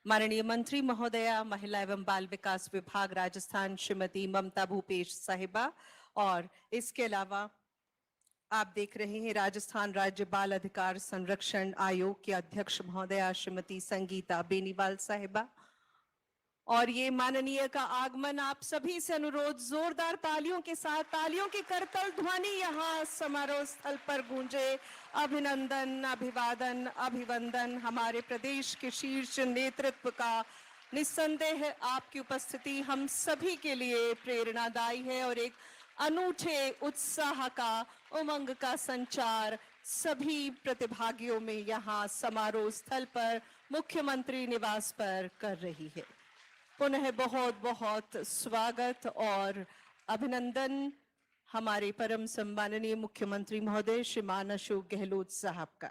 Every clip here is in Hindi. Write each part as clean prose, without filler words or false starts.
माननीय मंत्री महोदया, महिला एवं बाल विकास विभाग राजस्थान श्रीमती ममता भूपेश साहिबा, और इसके अलावा आप देख रहे हैं राजस्थान राज्य बाल अधिकार संरक्षण आयोग के अध्यक्ष महोदया श्रीमती संगीता बेनीवाल साहिबा, और ये माननीय का आगमन आप सभी से अनुरोध जोरदार तालियों के साथ, तालियों की करतल ध्वनि यहाँ समारोह स्थल पर गूंजे। अभिनंदन, अभिवादन, अभिवंदन हमारे प्रदेश के शीर्ष नेतृत्व का। निस्संदेह आपकी उपस्थिति हम सभी के लिए प्रेरणादायी है और एक अनूठे उत्साह का, उमंग का संचार सभी प्रतिभागियों में यहाँ समारोह स्थल पर मुख्यमंत्री निवास पर कर रही है। पुनः बहुत बहुत स्वागत और अभिनंदन हमारे परम सम्माननीय मुख्यमंत्री महोदय श्रीमान अशोक गहलोत साहब का।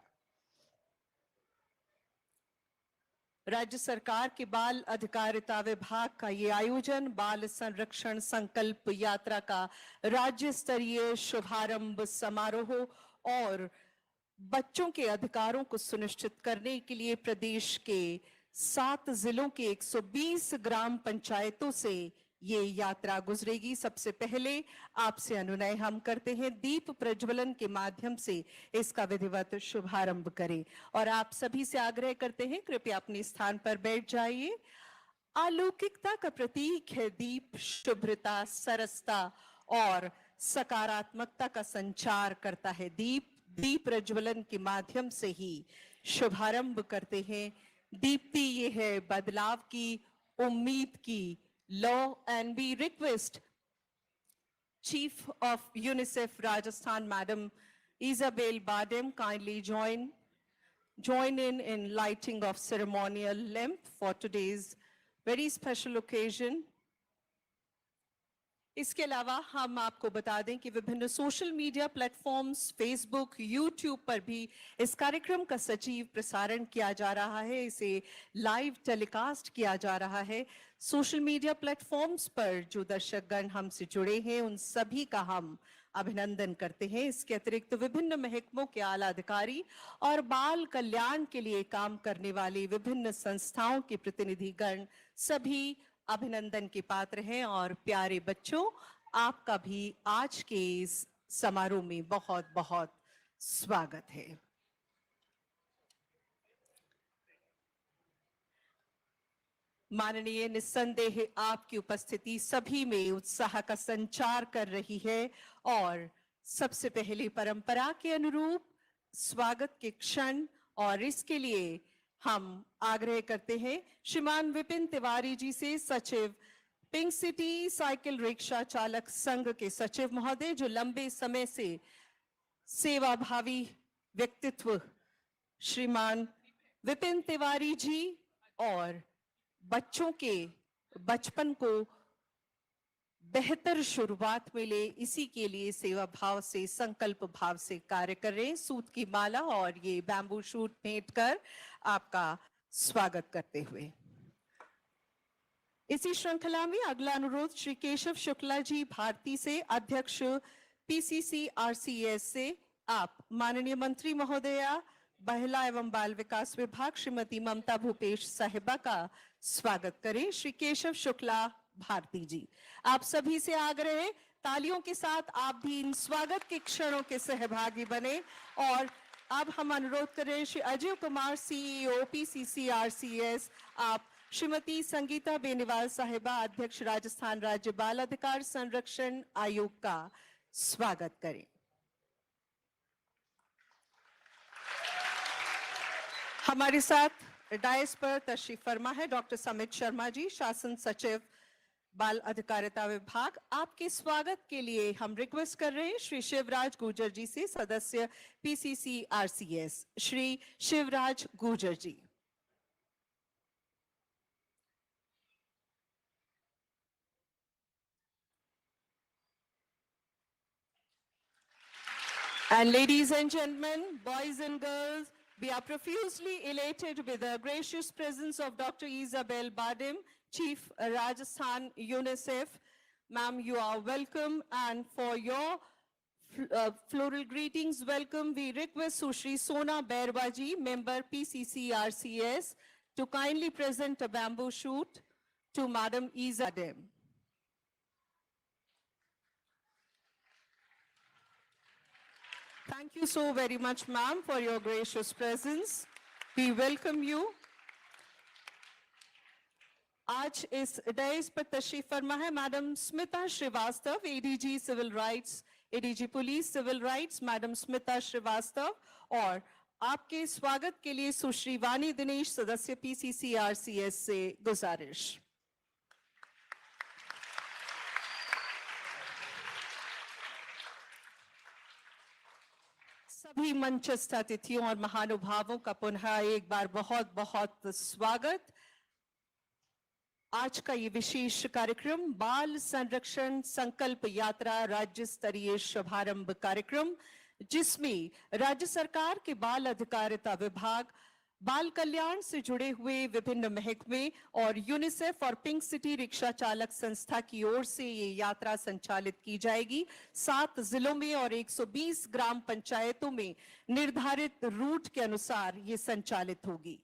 राज्य सरकार के बाल अधिकारिता विभाग का ये आयोजन बाल संरक्षण संकल्प यात्रा का राज्य स्तरीय शुभारंभ समारोह और बच्चों के अधिकारों को सुनिश्चित करने के लिए प्रदेश के 7 जिलों के 120 ग्राम पंचायतों से ये यात्रा गुजरेगी। सबसे पहले आपसे अनुनय हम करते हैं दीप प्रज्वलन के माध्यम से इसका विधिवत शुभारंभ करें और आप सभी से आग्रह करते हैं कृपया अपने स्थान पर बैठ जाइए। अलौकिकता का प्रतीक है दीप, शुभ्रता, सरसता और सकारात्मकता का संचार करता है दीप। दीप प्रज्वलन के माध्यम से ही शुभारंभ करते हैं। दीप्ति ये है बदलाव की, उम्मीद की लौ, and we request chief of UNICEF Rajasthan madam Isabel Badem kindly join in lighting of ceremonial lamp for today's very special occasion. इसके अलावा हम आपको बता दें कि विभिन्न social media platforms, Facebook, YouTube पर भी इस कार्यक्रम का सजीव प्रसारण किया जा रहा है। इसे लाइव टेलीकास्ट किया जा रहा है। सोशल मीडिया प्लेटफॉर्म्स पर जो दर्शकगण हमसे जुड़े हैं उन सभी का हम अभिनंदन करते हैं। इसके अतिरिक्त विभिन्न महकमों के आला अधिकारी और बाल कल्याण के लिए काम करने वाले विभिन्न संस्थाओं के प्रतिनिधिगण सभी अभिनंदन के पात्र हैं। और प्यारे बच्चों, आपका भी आज के इस समारोह में बहुत बहुत स्वागत है। माननीय, निस्संदेह आपकी उपस्थिति सभी में उत्साह का संचार कर रही है और सबसे पहले परंपरा के अनुरूप स्वागत के क्षण और इसके लिए हम आग्रह करते हैं श्रीमान विपिन तिवारी जी से, सचिव पिंक सिटी साइकिल रिक्शा चालक संघ के सचिव महोदय, जो लंबे समय से सेवाभावी व्यक्तित्व श्रीमान विपिन तिवारी जी और बच्चों के बचपन को बेहतर शुरुआत मिले इसी के लिए सेवा भाव से, संकल्प भाव से कार्य कर रहे हैं। सूत की माला और ये बैम्बू शूट भेंट कर आपका स्वागत करते हुए इसी श्रृंखला में अगला अनुरोध श्री केशव शुक्ला जी भारती से, अध्यक्ष पीसीसी आरसीएस से, आप माननीय मंत्री महोदया महिला एवं बाल विकास विभाग श्रीमती ममता भूपेश साहिबा का स्वागत करें। श्री केशव शुक्ला भारती जी, आप सभी से आग्रह है तालियों के साथ आप भी इन स्वागत के क्षणों के सहभागी बने। और अब हम अनुरोध करें Shri Ajay Kumar CEO PCC RCS, आप श्रीमती संगीता बेनीवाल साहिबा अध्यक्ष राजस्थान राज्य बाल अधिकार संरक्षण आयोग का स्वागत करें। हमारे साथ डायस पर तशरीफ फरमा है डॉक्टर समित शर्मा जी, शासन सचिव बाल अधिकारिता विभाग। आपके स्वागत के लिए हम रिक्वेस्ट कर रहे हैं श्री शिवराज गुर्जर जी से, सदस्य PCC RCS. Shri Shivraj Gurjar ji. And ladies and gentlemen, boys and girls, we are profusely elated with the gracious presence of Dr. Isabel Badem, Chief Rajasthan UNICEF. Ma'am, you are welcome, and for your floral greetings, welcome, we request Sushri Sona Bairbaji, member PCC RCS, to kindly present a bamboo shoot to Madam Iza Dem. Thank you so very much, ma'am, for your gracious presence. We welcome you. आज इस डेस्क पर तशरीफ फरमा है madam Smita Srivastava, ADG civil rights, ADG police civil rights, madam Smita Srivastava, और आपके स्वागत के लिए सुश्री वानी दिनेश, सदस्य पीसीसीआरसीएस से गुजारिश। सभी मंचस्थ अतिथियों और महानुभावों का पुनः एक बार बहुत बहुत स्वागत। आज का ये विशेष कार्यक्रम बाल संरक्षण संकल्प यात्रा राज्य स्तरीय शुभारंभ कार्यक्रम, जिसमें राज्य सरकार के बाल अधिकारिता विभाग, बाल कल्याण से जुड़े हुए विभिन्न महकमे और यूनिसेफ और पिंक सिटी रिक्शा चालक संस्था की ओर से ये यात्रा संचालित की जाएगी। 7 जिलों में और 120 ग्राम पंचायतों में निर्धारित रूट के अनुसार ये संचालित होगी।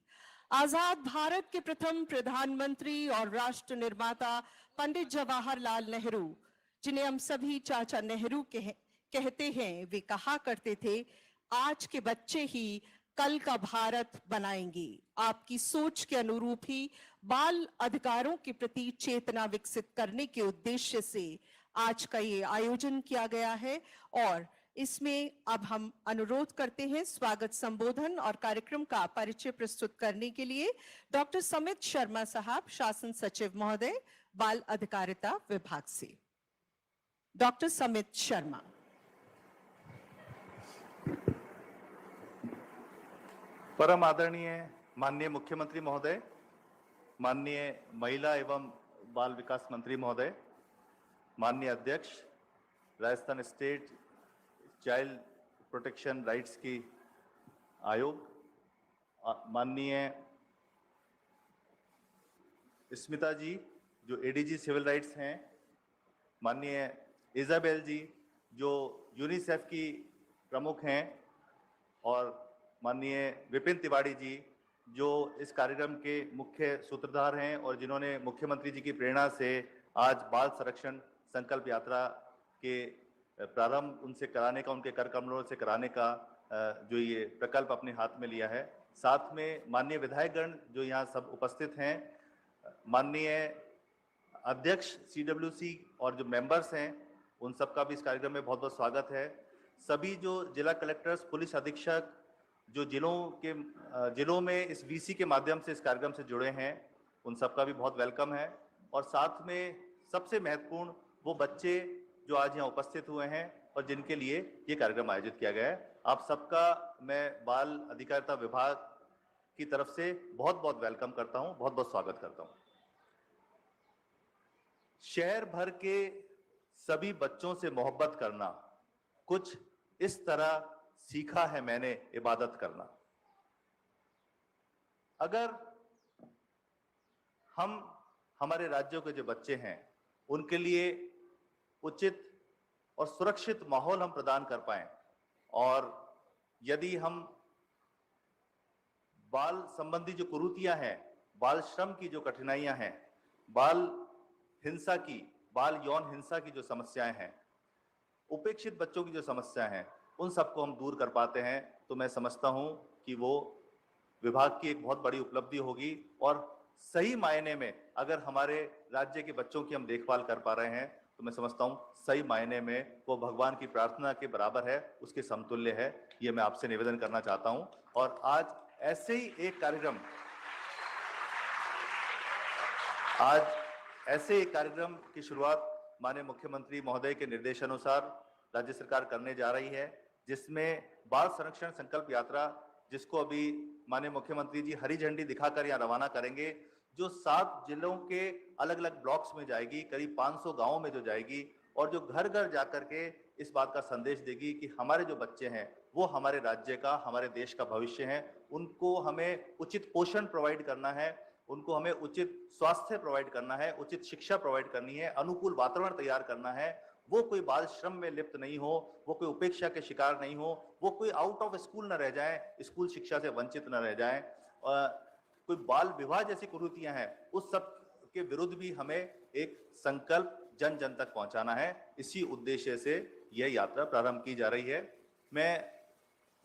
आजाद भारत के प्रथम प्रधानमंत्री और राष्ट्र निर्माता पंडित जवाहरलाल नेहरू, जिन्हें हम सभी चाचा नेहरू कहते हैं, वे कहा करते थे, आज के बच्चे ही कल का भारत बनाएंगे। आपकी सोच के अनुरूप ही बाल अधिकारों के प्रति चेतना विकसित करने के उद्देश्य से आज का ये आयोजन किया गया है। और इसमें अब हम अनुरोध करते हैं स्वागत संबोधन और कार्यक्रम का परिचय प्रस्तुत करने के लिए डॉक्टर समित शर्मा साहब, शासन सचिव महोदय, बाल अधिकारिता विभाग से। डॉक्टर समित शर्मा। परम आदरणीय माननीय मुख्यमंत्री महोदय, माननीय महिला एवं बाल विकास मंत्री महोदय, माननीय अध्यक्ष Rajasthan state child protection rights की आयोग, माननीय स्मिता जी जो एडीजी सिविल राइट्स हैं, माननीय इजाबेल जी जो यूनिसेफ की प्रमुख हैं, और माननीय विपिन तिवारी जी जो इस कार्यक्रम के मुख्य सूत्रधार हैं और जिन्होंने मुख्यमंत्री जी की प्रेरणा से आज बाल संरक्षण संकल्प यात्रा के प्रारंभ उनसे कराने का, उनके कर कमलों से कराने का जो ये प्रकल्प अपने हाथ में लिया है। साथ में माननीय विधायकगण जो यहाँ सब उपस्थित हैं, माननीय अध्यक्ष सीडब्ल्यूसी और जो मेंबर्स हैं, उन सबका भी इस कार्यक्रम में बहुत बहुत स्वागत है। सभी जो जिला कलेक्टर्स, पुलिस अधीक्षक जो जिलों में इस वीसी के माध्यम से इस कार्यक्रम से जुड़े हैं, उन सबका भी बहुत वेलकम है। और साथ में सबसे महत्वपूर्ण वो बच्चे जो आज यहाँ उपस्थित हुए हैं और जिनके लिए ये कार्यक्रम आयोजित किया गया है, आप सबका मैं बाल अधिकारिता विभाग की तरफ से बहुत बहुत वेलकम करता हूँ, बहुत बहुत स्वागत करता हूँ। शहर भर के सभी बच्चों से मोहब्बत करना, कुछ इस तरह सीखा है मैंने इबादत करना। अगर हम हमारे राज्यों के जो बच्चे हैं उनके लिए उचित और सुरक्षित माहौल हम प्रदान कर पाएं, और यदि हम बाल संबंधी जो कुरीतियां हैं, बाल श्रम की जो कठिनाइयां हैं, बाल हिंसा की, बाल यौन हिंसा की जो समस्याएं हैं, उपेक्षित बच्चों की जो समस्याएं हैं, उन सबको हम दूर कर पाते हैं, तो मैं समझता हूं कि वो विभाग की एक बहुत बड़ी उपलब्धि होगी। और सही मायने में अगर हमारे राज्य के बच्चों की हम देखभाल कर पा रहे हैं, तो मैं समझता हूं सही मायने में वो भगवान की प्रार्थना के बराबर है, उसके समतुल्य है। ये मैं आपसे निवेदन करना चाहता हूं। और आज ऐसे ही एक कार्यक्रम की शुरुआत माननीय मुख्यमंत्री महोदय के निर्देशानुसार राज्य सरकार करने जा रही है, जिसमें बाल संरक्षण संकल्प यात्रा, जिसको अभी माननीय मुख्यमंत्री जी हरी झंडी दिखाकर यहाँ रवाना करेंगे, जो 7 जिलों के अलग अलग ब्लॉक्स में जाएगी, करीब 500 गांवों में जो जाएगी, और जो घर घर जाकर के इस बात का संदेश देगी कि हमारे जो बच्चे हैं वो हमारे राज्य का, हमारे देश का भविष्य है। उनको हमें उचित पोषण प्रोवाइड करना है, उनको हमें उचित स्वास्थ्य प्रोवाइड करना है, उचित शिक्षा प्रोवाइड करनी है, अनुकूल वातावरण तैयार करना है। वो कोई बाल श्रम में लिप्त नहीं हो, वो कोई उपेक्षा के शिकार नहीं हो, वो कोई आउट ऑफ स्कूल न रह जाए, स्कूल शिक्षा से वंचित न रह जाए। कोई बाल विवाह जैसी कुरीतियां हैं, उस सब के विरुद्ध भी हमें एक संकल्प जन जन तक पहुंचाना है। इसी उद्देश्य से यह यात्रा प्रारंभ की जा रही है। मैं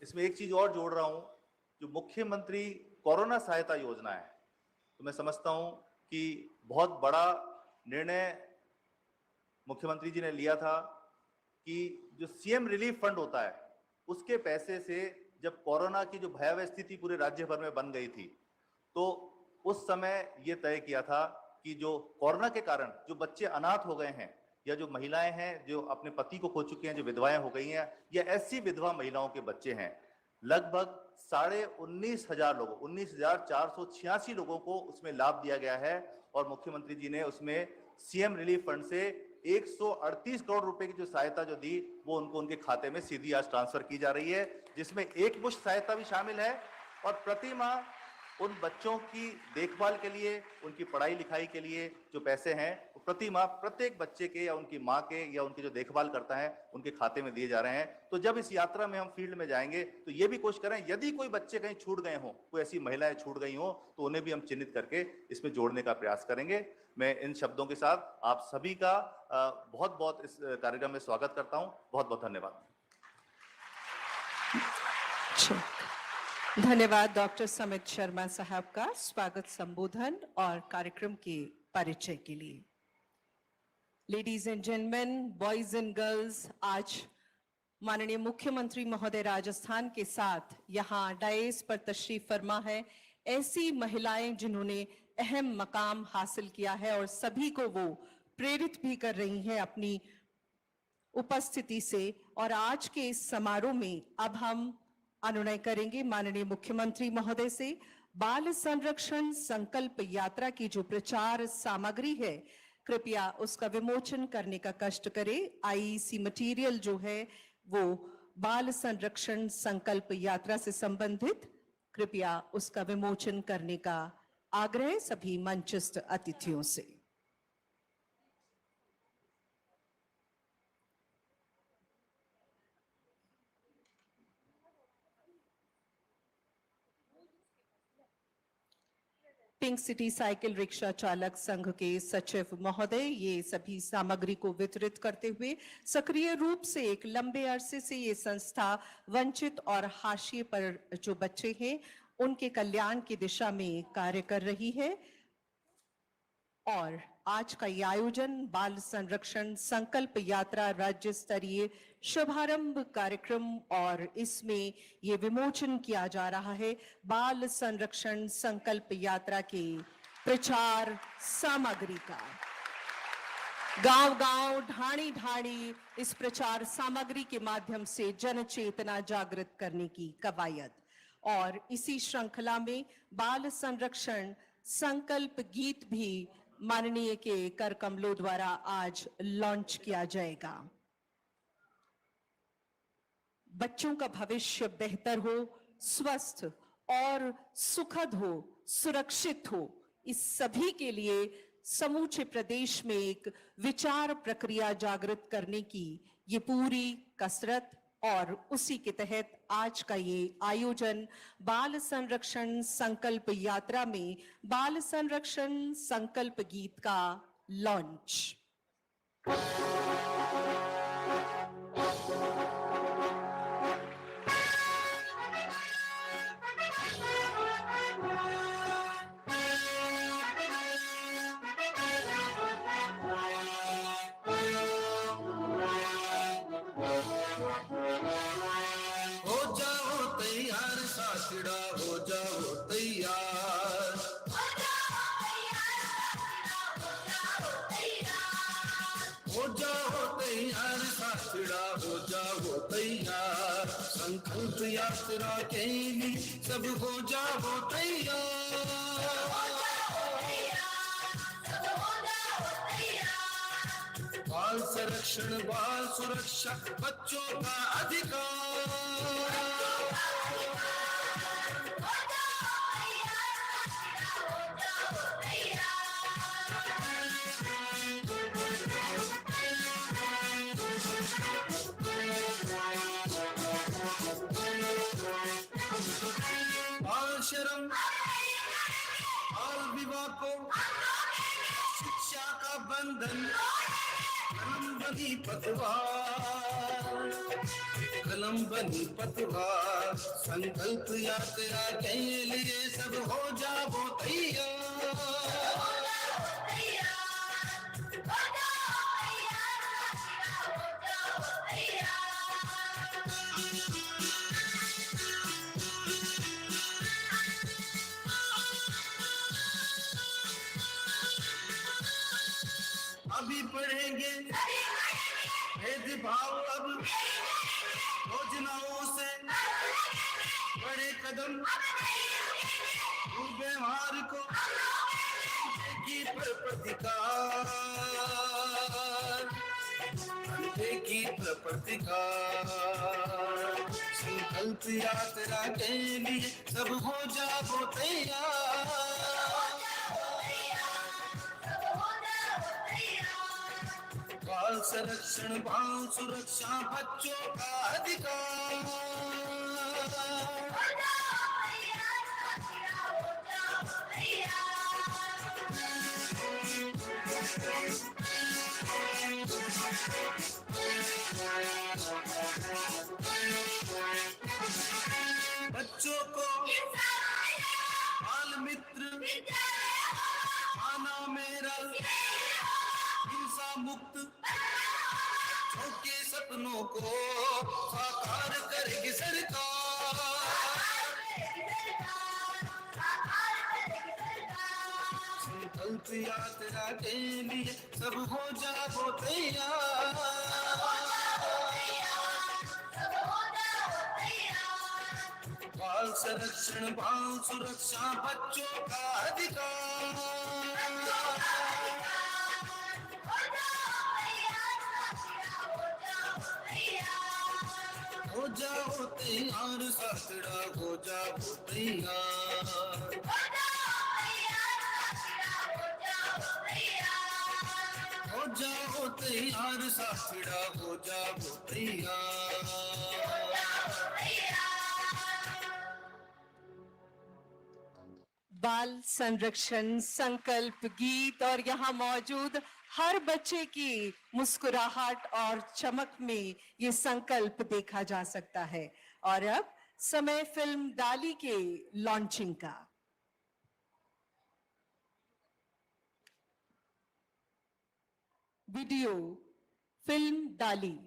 इसमें एक चीज और जोड़ रहा हूं, जो मुख्यमंत्री कोरोना सहायता योजना है, तो मैं समझता हूं कि बहुत बड़ा निर्णय मुख्यमंत्री जी ने लिया था कि जो सीएम रिलीफ फंड होता है, उसके पैसे से जब कोरोना की जो भयावह स्थिति पूरे राज्य भर में बन गई थी, तो उस समय ये तय किया था कि जो कोरोना के कारण जो बच्चे अनाथ हो गए हैं, या जो महिलाएं हैं जो अपने पति को खो चुकी हैं, जो विधवाएं हो गई हैं, या ऐसी विधवा महिलाओं के बच्चे हैं, लगभग 19,500 लोगों, 19,486 लोगों को उसमें लाभ दिया गया है। और मुख्यमंत्री जी ने उसमें सीएम रिलीफ फंड से 138 करोड़ रुपए की जो सहायता जो दी, वो उनको उनके खाते में सीधी आज ट्रांसफर की जा रही है, जिसमें एक मुश्त सहायता भी शामिल है। और प्रति माह उन बच्चों की देखभाल के लिए, उनकी पढ़ाई लिखाई के लिए जो पैसे हैं, वो प्रति माह प्रत्येक बच्चे के या उनकी माँ के या उनकी जो देखभाल करता है, उनके खाते में दिए जा रहे हैं। तो जब इस यात्रा में हम फील्ड में जाएंगे, तो ये भी कोशिश करें, यदि कोई बच्चे कहीं छूट गए हों, कोई ऐसी महिलाएं छूट गई हों, तो उन्हें भी हम चिन्हित करके इसमें जोड़ने का प्रयास करेंगे। मैं इन शब्दों के साथ आप सभी का बहुत बहुत इस कार्यक्रम में स्वागत करता हूं। बहुत बहुत धन्यवाद। धन्यवाद डॉक्टर समित शर्मा साहब का स्वागत संबोधन और कार्यक्रम के परिचय के लिए। Ladies and gentleman, boys and girls, आज माननीय मुख्यमंत्री महोदय राजस्थान के साथ यहाँ डायस पर तशरीफ फरमा है ऐसी महिलाएं जिन्होंने अहम मकाम हासिल किया है और सभी को वो प्रेरित भी कर रही हैं अपनी उपस्थिति से। और आज के इस समारोह में अब हम अनुनय करेंगे माननीय मुख्यमंत्री महोदय से बाल संरक्षण संकल्प यात्रा की जो प्रचार सामग्री है, कृपया उसका विमोचन करने का कष्ट करें। आईईसी मटेरियल जो है वो बाल संरक्षण संकल्प यात्रा से संबंधित, कृपया उसका विमोचन करने का आग्रह सभी मंचस्थ अतिथियों से। पिंक सिटी साइकिल रिक्शा चालक संघ के सचिव महोदय ये सभी सामग्री को वितरित करते हुए सक्रिय रूप से एक लंबे अरसे से ये संस्था वंचित और हाशिए पर जो बच्चे हैं उनके कल्याण की दिशा में कार्य कर रही है। और आज का ये आयोजन बाल संरक्षण संकल्प यात्रा राज्य स्तरीय शुभारंभ कार्यक्रम, और इसमें ये विमोचन किया जा रहा है बाल संरक्षण संकल्प यात्रा के प्रचार सामग्री का। गांव-गांव, ढाणी-ढाणी इस प्रचार सामग्री के माध्यम से जन चेतना जागृत करने की कवायद। और इसी श्रृंखला में बाल संरक्षण संकल्प गीत भी माननीय के कर कमलों द्वारा आज लॉन्च किया जाएगा। बच्चों का भविष्य बेहतर हो, स्वस्थ और सुखद हो, सुरक्षित हो, इस सभी के लिए समूचे प्रदेश में एक विचार प्रक्रिया जागृत करने की ये पूरी कसरत, और उसी के तहत आज का ये आयोजन बाल संरक्षण संकल्प यात्रा में बाल संरक्षण संकल्प गीत का लॉन्च। संकल्प यात्रा के लिए सब हो जाओ तैयार। बाल संरक्षण, बाल सुरक्षा, बच्चों का अधिकार। बंधन कलम बनी पतवार, कलम बनी पतवार, संकल्प यात्रा के लिए सब हो जाओ तैयार। अभी पढ़ेंगे भेदभाव अब योजनाओं से बड़े कदम, व्यवहार को की प्रतिकार, की प्रतिकार। संकल्प यात्रा के लिए सब हो जाओ तैयार। बाल संरक्षण बाल सुरक्षा बच्चों का अधिकार। बच्चों को बाल मित्र आना मेरा हिंसा मुक्त छोटे सपनों को साकार करेगी सरकार। संकल्प यात्रा के लिए सब हो जाओ तैयार। बाल संरक्षण बाल सुरक्षा बच्चों का अधिकार। हो जाओ तैयार साथड़ा हो जाओ तैयार। हो जाओ तैयार साथड़ा हो जाओ तैयार। बाल संरक्षण संकल्प गीत और यहाँ मौजूद हर बच्चे की मुस्कुराहट और चमक में ये संकल्प देखा जा सकता है। और अब समय फिल्म डाली के लॉन्चिंग का। वीडियो फिल्म डाली।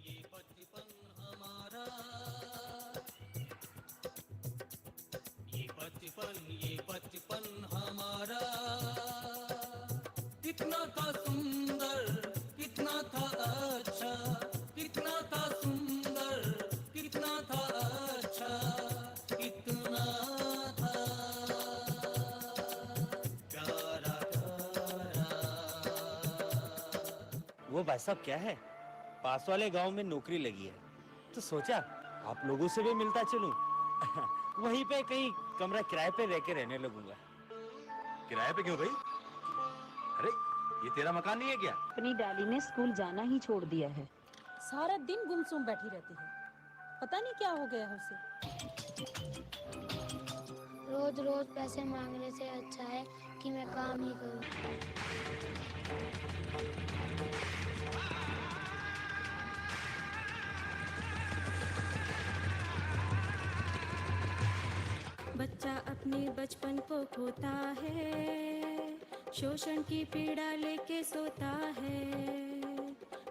ये बचपन हमारा, ये बचपन हमारा, कितना था सुंदर कितना था अच्छा, कितना था सुंदर कितना था अच्छा, कितना था प्यारा प्यारा। वो भाई साहब क्या है, पास वाले गांव में नौकरी लगी है तो सोचा आप लोगों से भी मिलता चलूं। वहीं पे कहीं कमरा किराए पे रह के रहने लगूंगा। किराए पे क्यों भाई? अरे ये तेरा मकान नहीं है क्या? अपनी डाली ने स्कूल जाना ही छोड़ दिया है। सारा दिन गुमसुम बैठी रहती है, पता नहीं क्या हो गया है उसे। रोज रोज पैसे मांगने से अच्छा है कि मैं काम ही करूं। बच्चा अपने बचपन को खोता है, शोषण की पीड़ा लेके सोता है।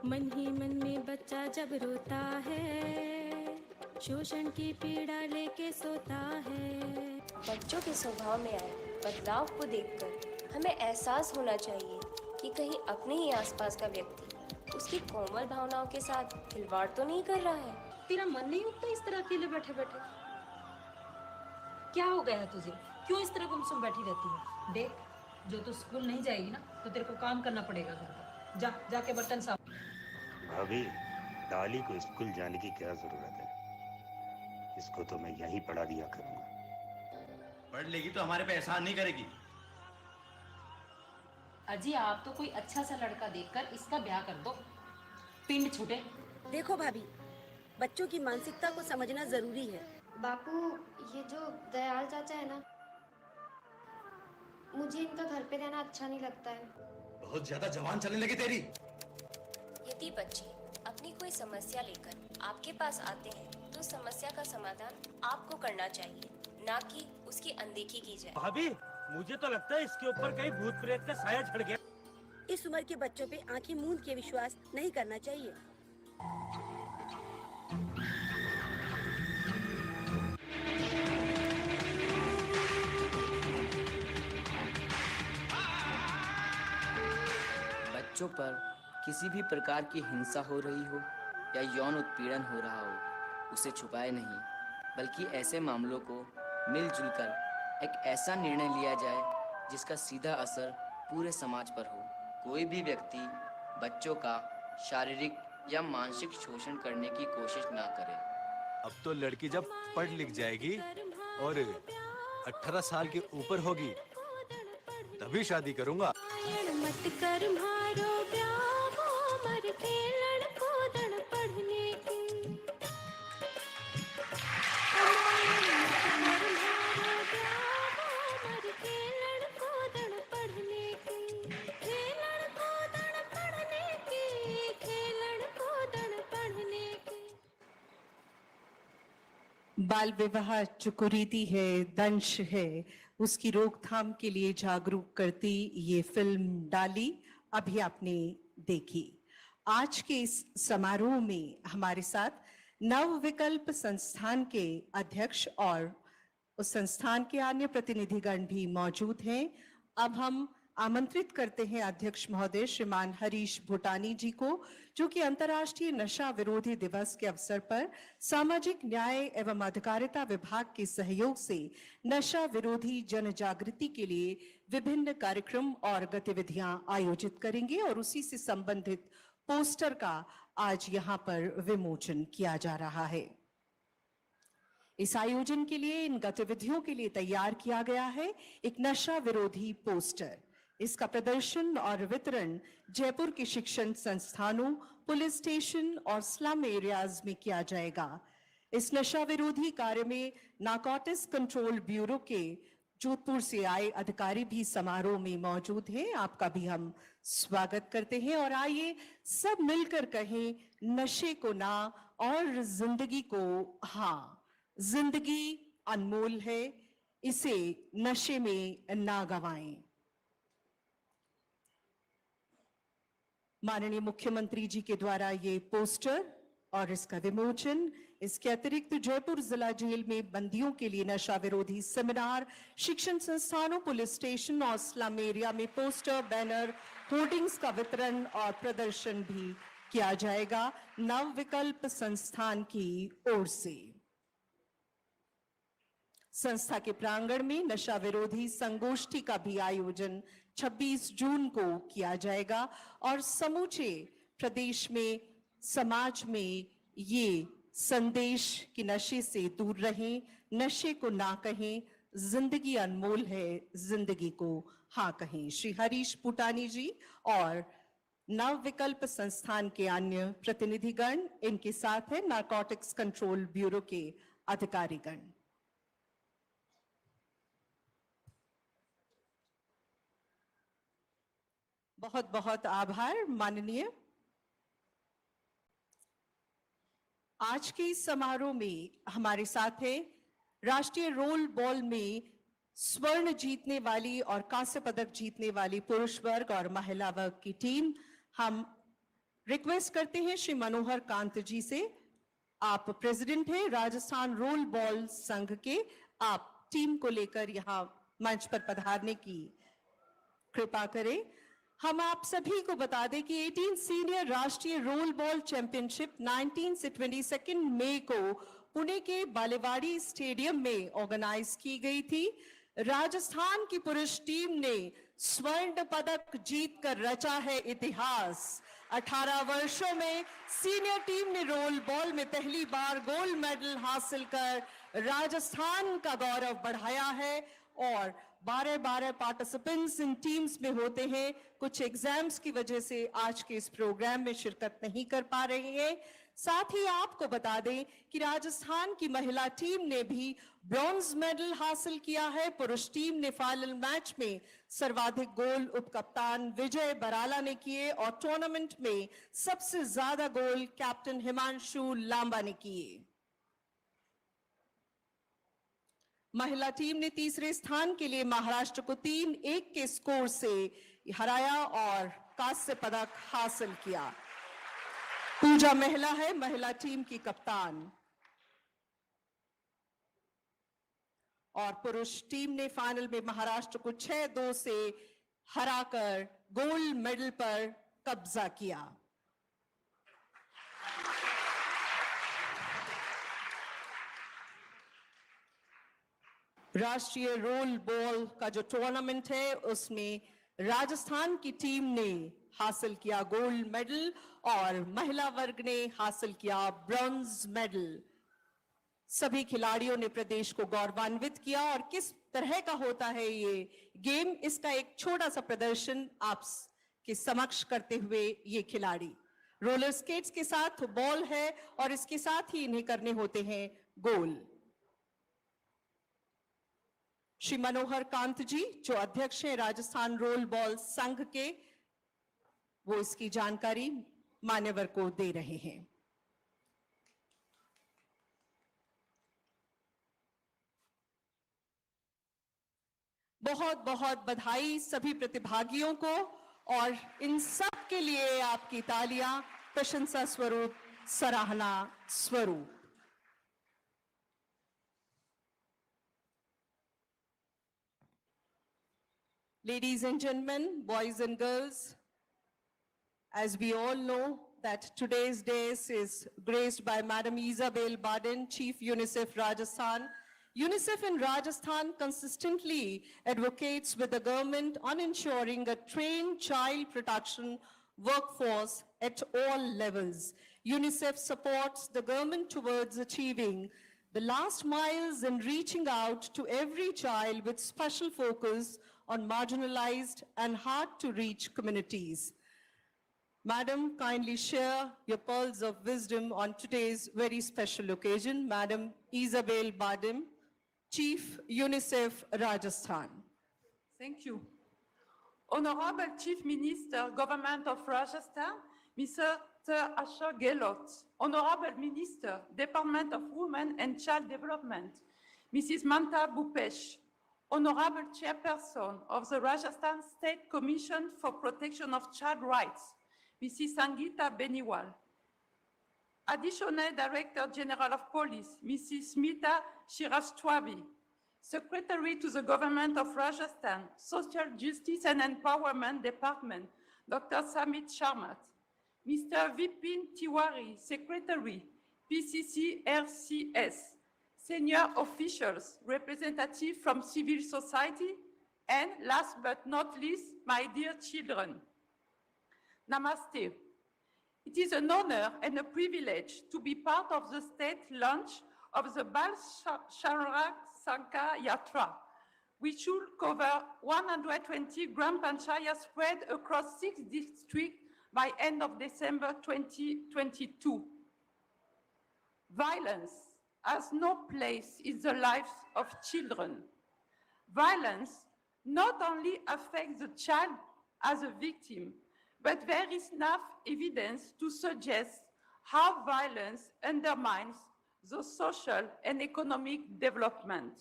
मन ही मन में बच्चा जब रोता है, शोषण की पीड़ा लेके सोता है। बच्चों के स्वभाव में आए बदलाव को देखकर हमें एहसास होना चाहिए कि कहीं अपने ही आसपास का व्यक्ति उसकी कोमल भावनाओं के साथ खिलवाड़ तो नहीं कर रहा है। तेरा मन नहीं उठता इस तरह अकेले बैठे बैठे? क्या हो गया है तुझे? क्यों इस तरह गुमसुम बैठी रहती है? देख, जो तू स्कूल नहीं जाएगी ना तो तेरे को काम करना पड़ेगा घर का। जाके बर्तन साफ। भाभी, डाली को स्कूल जाने की क्या जरूरत है? इसको तो मैं यहीं पढ़ा दिया करूंगा। पढ़ लेगी तो हमारे पे एहसान नहीं करेगी। अजी, आप तो कोई अच्छा सा लड़का देखकर इसका ब्याह कर दो, पिंड छूटे। देखो भाभी, बच्चों की मानसिकता को समझना जरूरी है। बापू, ये जो दयाल चाचा है ना, मुझे इनका घर पे रहना अच्छा नहीं लगता है। बहुत ज्यादा जवान चलने लगी तेरी। यदि बच्चे अपनी कोई समस्या लेकर आपके पास आते हैं तो समस्या का समाधान आपको करना चाहिए, ना कि उसकी अनदेखी की जाए। भाभी, मुझे तो लगता है इसके ऊपर कहीं भूत प्रेत का साया चढ़ गया। इस उम्र के बच्चों पे आंखें मूंद के विश्वास नहीं करना चाहिए। बच्चों पर किसी भी प्रकार की हिंसा हो रही हो या यौन उत्पीड़न हो रहा हो, उसे छुपाए नहीं, बल्कि ऐसे मामलों को मिलजुल कर एक ऐसा निर्णय लिया जाए जिसका सीधा असर पूरे समाज पर हो। कोई भी व्यक्ति बच्चों का शारीरिक या मानसिक शोषण करने की कोशिश ना करे। अब तो लड़की जब पढ़ लिख जाएगी और 18 साल के ऊपर होगी तभी शादी करूंगा। मत कर मारो ब्याहो मर खेलण कूदण पढ़ने की। मर खेलण कूदण पढ़ने की। खेलण कूदण पढ़ने की। खेलण कूदण पढ़ने की। बाल विवाह जो कुरीति है, दंश है, उसकी रोकथाम के लिए जागरूक करती ये फिल्म डाली अभी आपने देखी। आज के इस समारोह में हमारे साथ नव विकल्प संस्थान के अध्यक्ष और उस संस्थान के अन्य प्रतिनिधिगण भी मौजूद हैं। अब हम आमंत्रित करते हैं अध्यक्ष महोदय श्रीमान हरीश भूटानी जी को, जो कि अंतर्राष्ट्रीय नशा विरोधी दिवस के अवसर पर सामाजिक न्याय एवं अधिकारिता विभाग के सहयोग से नशा विरोधी जन जागृति के लिए विभिन्न कार्यक्रम और गतिविधियां आयोजित करेंगे और उसी से संबंधित पोस्टर का आज यहां पर विमोचन किया जा रहा है। इस आयोजन के लिए, इन गतिविधियों के लिए तैयार किया गया है एक नशा विरोधी पोस्टर। इसका प्रदर्शन और वितरण जयपुर के शिक्षण संस्थानों, पुलिस स्टेशन और स्लम एरियाज में किया जाएगा। इस नशा विरोधी कार्य में नारकोटिक्स कंट्रोल ब्यूरो के जोधपुर से आए अधिकारी भी समारोह में मौजूद हैं। आपका भी हम स्वागत करते हैं और आइए सब मिलकर कहें, नशे को ना और जिंदगी को हाँ। जिंदगी अनमोल है, इसे नशे में ना गंवाएं। माननीय मुख्यमंत्री जी के द्वारा ये पोस्टर और इसका विमोचन, इसके अतिरिक्त जयपुर जिला जेल में बंदियों के लिए नशा विरोधी सेमिनार, शिक्षण संस्थानों, पुलिस स्टेशन और स्लम एरिया में पोस्टर, बैनर, होर्डिंग्स का वितरण और प्रदर्शन भी किया जाएगा नव विकल्प संस्थान की ओर से। संस्था के प्रांगण में नशा विरोधी संगोष्ठी का भी आयोजन 26 जून को किया जाएगा और समूचे प्रदेश में, समाज में ये संदेश कि नशे से दूर रहें, नशे को ना कहें, जिंदगी अनमोल है, जिंदगी को हाँ कहें। श्री हरीश भूटानी जी और नव विकल्प संस्थान के अन्य प्रतिनिधिगण, इनके साथ है नारकोटिक्स कंट्रोल ब्यूरो के अधिकारीगण। बहुत बहुत आभार माननीय। आज के इस समारोह में हमारे साथ है राष्ट्रीय रोल बॉल में स्वर्ण जीतने वाली और कांस्य पदक जीतने वाली पुरुष वर्ग और महिला वर्ग की टीम। हम रिक्वेस्ट करते हैं श्री मनोहर कांत जी से, आप प्रेसिडेंट हैं राजस्थान रोल बॉल संघ के, आप टीम को लेकर यहां मंच पर पधारने की कृपा करें। हम आप सभी को बता दें कि 18 सीनियर राष्ट्रीय रोल बॉल चैंपियनशिप 19 से 22 मई को पुणे के बालेवाड़ी स्टेडियम में ऑर्गेनाइज की गई थी। राजस्थान की पुरुष टीम ने स्वर्ण पदक जीतकर रचा है इतिहास। 18 वर्षों में सीनियर टीम ने रोल बॉल में पहली बार गोल्ड मेडल हासिल कर राजस्थान का गौरव बढ़ाया है और 12 पार्टिसिपेंट्स इन टीम्स में होते हैं। कुछ एग्जाम्स की वजह से आज के इस प्रोग्राम में शिरकत नहीं कर पा रहे हैं। साथ ही आपको बता दें कि राजस्थान की महिला टीम ने भी ब्रॉन्ज मेडल हासिल किया है। पुरुष टीम ने फाइनल मैच में सर्वाधिक गोल उपकप्तान विजय बराला ने किए और टूर्नामेंट में सबसे ज्यादा गोल कैप्टन हिमांशु लांबा ने किए। महिला टीम ने तीसरे स्थान के लिए महाराष्ट्र को 3-1 के स्कोर से हराया और कांस्य पदक हासिल किया। पूजा महिला है महिला टीम की कप्तान और पुरुष टीम ने फाइनल में महाराष्ट्र को 6-2 से हराकर गोल्ड मेडल पर कब्जा किया। राष्ट्रीय रोल बॉल का जो टूर्नामेंट है उसमें राजस्थान की टीम ने हासिल किया गोल्ड मेडल और महिला वर्ग ने हासिल किया ब्रॉन्ज मेडल। सभी खिलाड़ियों ने प्रदेश को गौरवान्वित किया और किस तरह का होता है ये गेम, इसका एक छोटा सा प्रदर्शन आप के समक्ष करते हुए ये खिलाड़ी रोलर स्केट्स के साथ बॉल है और इसके साथ ही इन्हें करने होते हैं गोल। श्री मनोहर कांत जी जो अध्यक्ष हैं राजस्थान रोल बॉल संघ के, वो इसकी जानकारी मान्यवर को दे रहे हैं। बहुत बहुत बधाई सभी प्रतिभागियों को और इन सब के लिए आपकी तालियां प्रशंसा स्वरूप, सराहना स्वरूप। Ladies and gentlemen, boys and girls, as we all know that today's day is graced by Madam Isabel Baden, Chief UNICEF Rajasthan. UNICEF in Rajasthan consistently advocates with the government on ensuring a trained child protection workforce at all levels. UNICEF supports the government towards achieving the last miles in reaching out to every child with special focus on marginalized and hard-to-reach communities. Madam, kindly share your pearls of wisdom on today's very special occasion. Madam Isabel Baden, Chief UNICEF Rajasthan. Thank you. Honorable Chief Minister, Government of Rajasthan, Mr. Ashok Gehlot. Honorable Minister, Department of Women and Child Development, Mrs. Mamta Bhupesh. Honorable Chairperson of the Rajasthan State Commission for Protection of Child Rights, Mrs. Sangeeta Beniwal. Additional Director General of Police, Mrs. Smita Shirastwavi. Secretary to the Government of Rajasthan, Social Justice and Empowerment Department, Dr. Samit Sharmat. Mr. Vipin Tiwari, Secretary, PCC RCS. Senior officials, representatives from civil society, and last but not least, my dear children. Namaste. It is an honor and a privilege to be part of the state launch of the Bal Sharrak Sankar Yatra, which will cover 120 Gram Panchayats spread across 6 districts by end of December 2022. Violence has no place in the lives of children. Violence not only affects the child as a victim, but there is enough evidence to suggest how violence undermines the social and economic development.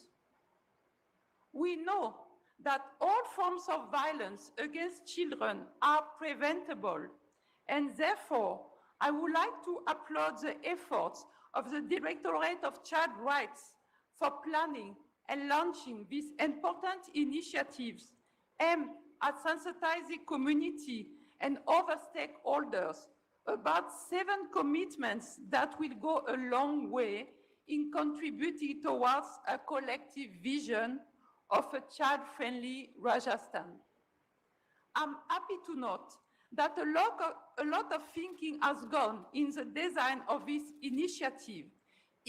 We know that all forms of violence against children are preventable, and therefore, I would like to applaud the efforts of the Directorate of Child Rights for planning and launching these important initiatives aimed at sensitizing community and other stakeholders about 7 commitments that will go a long way in contributing towards a collective vision of a child-friendly Rajasthan. I'm happy to note that a lot of thinking has gone in the design of this initiative,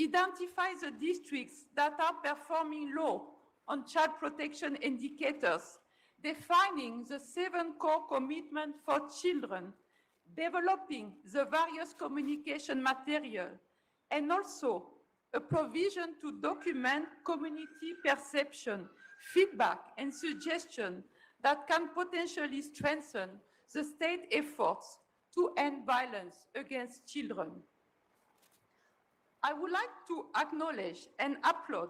identify the districts that are performing low on child protection indicators, defining the 7 core commitments for children, developing the various communication material, and also a provision to document community perception, feedback, and suggestion that can potentially strengthen the state efforts to end violence against children. I would like to acknowledge and applaud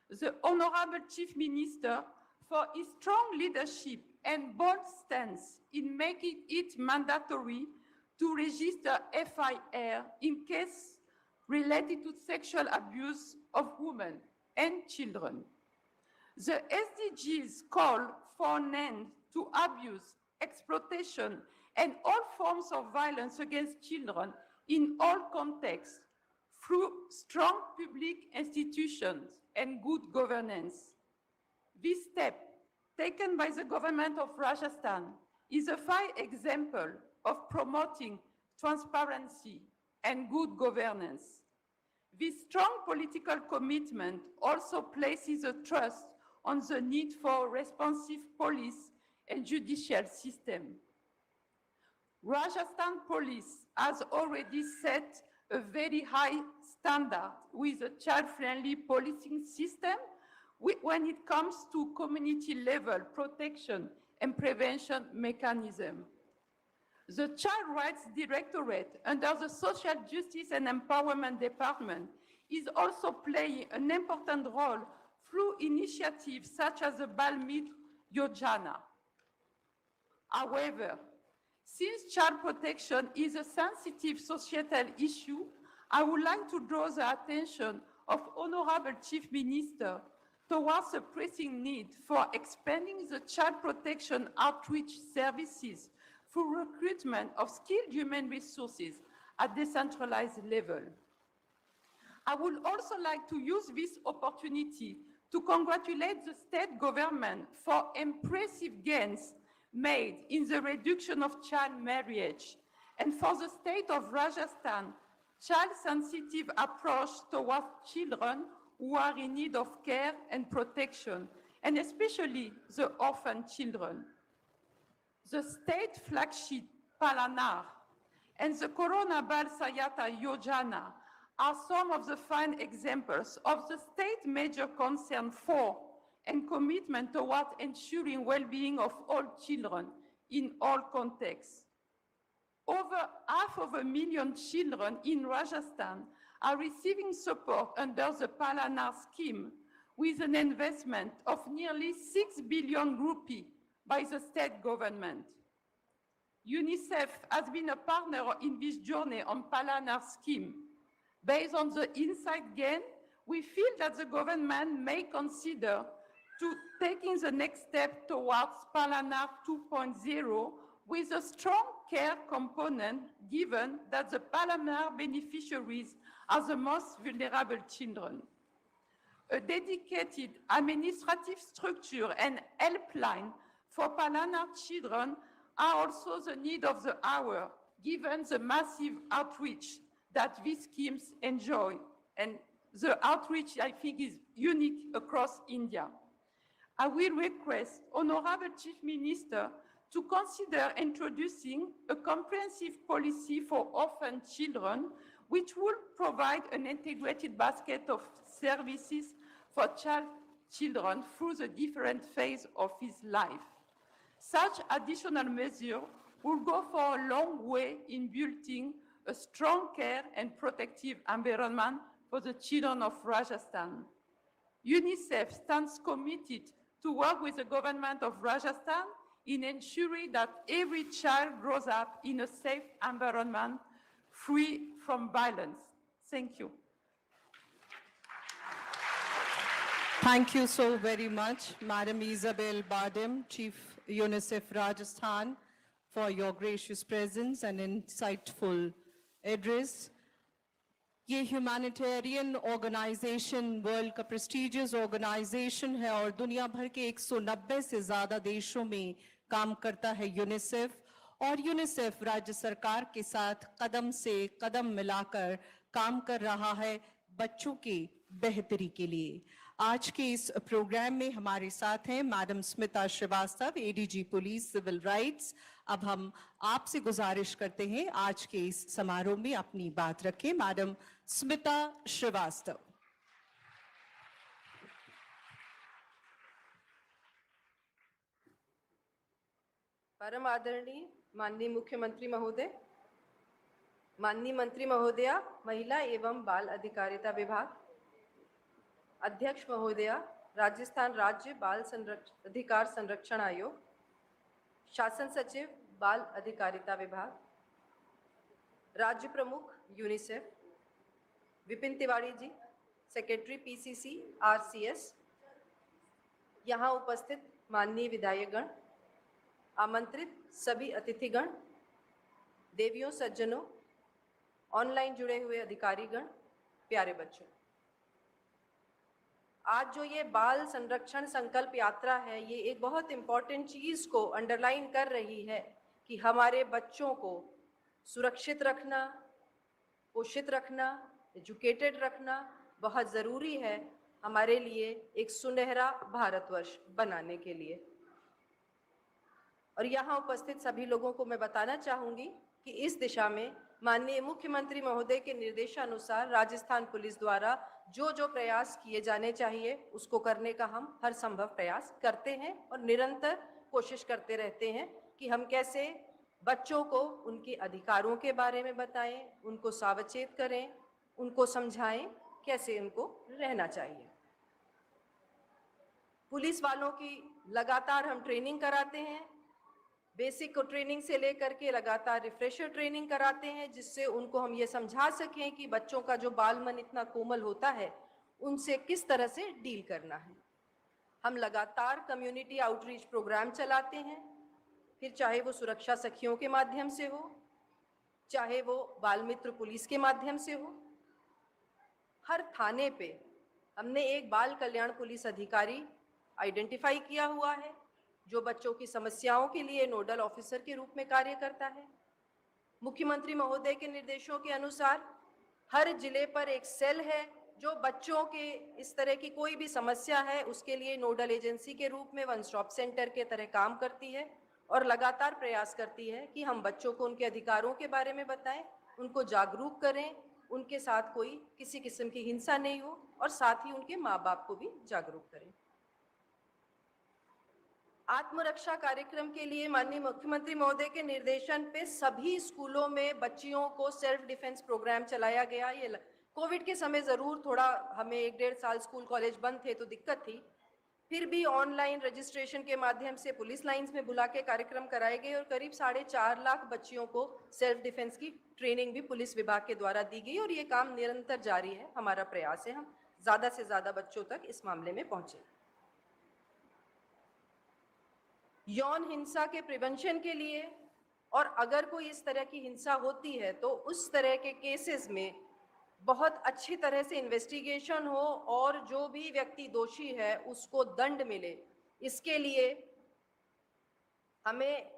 the Honorable Chief Minister for his strong leadership and bold stance in making it mandatory to register FIR in case related to sexual abuse of women and children. The SDGs call for an end to abuse, exploitation, and all forms of violence against children in all contexts through strong public institutions and good governance. This step taken by the government of Rajasthan is a fine example of promoting transparency and good governance. This strong political commitment also places a trust on the need for a responsive police and judicial system. Rajasthan Police has already set a very high standard with a child-friendly policing system when it comes to community-level protection and prevention mechanism. The Child Rights Directorate under the Social Justice and Empowerment Department is also playing an important role through initiatives such as the Bal Mitra Yojana. However, since child protection is a sensitive societal issue, I would like to draw the attention of Honorable Chief Minister towards the pressing need for expanding the child protection outreach services through recruitment of skilled human resources at decentralized level. I would also like to use this opportunity to congratulate the state government for impressive gains made in the reduction of child marriage, and for the state of Rajasthan, child-sensitive approach towards children who are in need of care and protection, and especially the orphan children. The state flagship Palanar and the Corona Bal Sayata Yojana are some of the fine examples of the state major concern for and commitment towards ensuring well-being of all children in all contexts. Over 500,000 children in Rajasthan are receiving support under the Palanar scheme with an investment of nearly 6 billion rupee by the state government. UNICEF has been a partner in this journey on Palanar scheme. Based on the insight gained, we feel that the government may consider to taking the next step towards Palanar 2.0 with a strong care component, given that the Palanar beneficiaries are the most vulnerable children. A dedicated administrative structure and helpline for Palanar children are also the need of the hour, given the massive outreach that these schemes enjoy. And the outreach, I think, is unique across India. I will request Honorable Chief Minister to consider introducing a comprehensive policy for orphan children, which will provide an integrated basket of services for children through the different phases of his life. Such additional measures will go for a long way in building a strong care and protective environment for the children of Rajasthan. UNICEF stands committed to work with the government of Rajasthan in ensuring that every child grows up in a safe environment free from violence. Thank you. Thank you so very much, Madam Isabel Badem, Chief UNICEF Rajasthan, for your gracious presence and insightful address. ये ह्यूमैनिटेरियन ऑर्गेनाइजेशन वर्ल्ड का प्रेस्टिजियस ऑर्गेनाइजेशन है और दुनिया भर के 190 से ज़्यादा देशों में काम करता है यूनिसेफ, और यूनिसेफ राज्य सरकार के साथ कदम से कदम मिलाकर काम कर रहा है बच्चों की बेहतरी के लिए। आज के इस प्रोग्राम में हमारे साथ हैं madam Smita Srivastava, ADG police civil rights. अब हम आपसे गुजारिश करते हैं आज के इस समारोह में अपनी बात रखें। मैडम स्मिता श्रीवास्तव। परम आदरणीय माननीय मुख्यमंत्री महोदय, माननीय मंत्री महोदया, महिला एवं बाल अधिकारिता विभाग, अध्यक्ष महोदया, राजस्थान राज्य बाल अधिकार संरक्षण आयोग, शासन सचिव बाल अधिकारिता विभाग, राज्य प्रमुख UNICEF, Vipin Tiwari ji, secretary PCC RCS, यहाँ उपस्थित माननीय विधायकगण, आमंत्रित सभी अतिथिगण, देवियों सज्जनों, ऑनलाइन जुड़े हुए अधिकारीगण, प्यारे बच्चों, आज जो ये बाल संरक्षण संकल्प यात्रा है, ये एक बहुत इम्पॉर्टेंट चीज़ को अंडरलाइन कर रही है कि हमारे बच्चों को सुरक्षित रखना, पोषित रखना, एजुकेटेड रखना बहुत ज़रूरी है हमारे लिए एक सुनहरा भारतवर्ष बनाने के लिए। और यहाँ उपस्थित सभी लोगों को मैं बताना चाहूँगी कि इस दिशा में माननीय मुख्यमंत्री महोदय के निर्देशानुसार राजस्थान पुलिस द्वारा जो जो प्रयास किए जाने चाहिए उसको करने का हम हर संभव प्रयास करते हैं और निरंतर कोशिश करते रहते हैं कि हम कैसे बच्चों को उनके अधिकारों के बारे में बताएं, उनको सावचेत करें, उनको समझाएं कैसे उनको रहना चाहिए। पुलिस वालों की लगातार हम ट्रेनिंग कराते हैं, बेसिक ट्रेनिंग से लेकर के लगातार रिफ्रेशर ट्रेनिंग कराते हैं, जिससे उनको हम ये समझा सकें कि बच्चों का जो बाल मन इतना कोमल होता है उनसे किस तरह से डील करना है। हम लगातार कम्युनिटी आउटरीच प्रोग्राम चलाते हैं, फिर चाहे वो सुरक्षा सखियों के माध्यम से हो, चाहे वो बाल मित्र पुलिस के माध्यम से हो। हर थाने पे हमने एक बाल कल्याण पुलिस अधिकारी आइडेंटिफाई किया हुआ है जो बच्चों की समस्याओं के लिए नोडल ऑफिसर के रूप में कार्य करता है। मुख्यमंत्री महोदय के निर्देशों के अनुसार हर जिले पर एक सेल है जो बच्चों के इस तरह की कोई भी समस्या है उसके लिए नोडल एजेंसी के रूप में वन स्टॉप सेंटर के तरह काम करती है और लगातार प्रयास करती है कि हम बच्चों को उनके अधिकारों के बारे में बताएं, उनको जागरूक करें, उनके साथ कोई किसी किस्म की हिंसा नहीं हो और साथ ही उनके माँ बाप को भी जागरूक करें। आत्मरक्षा कार्यक्रम के लिए माननीय मुख्यमंत्री महोदय के निर्देशन पे सभी स्कूलों में बच्चियों को सेल्फ डिफेंस प्रोग्राम चलाया गया। ये कोविड के समय ज़रूर थोड़ा हमें 1-1.5 साल स्कूल कॉलेज बंद थे तो दिक्कत थी, फिर भी ऑनलाइन रजिस्ट्रेशन के माध्यम से पुलिस लाइंस में बुला के कार्यक्रम कराए गए और करीब 4.5 लाख बच्चियों को सेल्फ डिफेंस की ट्रेनिंग भी पुलिस विभाग के द्वारा दी गई और ये काम निरंतर जारी है। हमारा प्रयास है हम ज़्यादा से ज़्यादा बच्चों तक इस मामले में पहुँचे। यौन हिंसा के प्रिवेंशन के लिए और अगर कोई इस तरह की हिंसा होती है तो उस तरह के केसेस में बहुत अच्छी तरह से इन्वेस्टिगेशन हो और जो भी व्यक्ति दोषी है उसको दंड मिले, इसके लिए हमें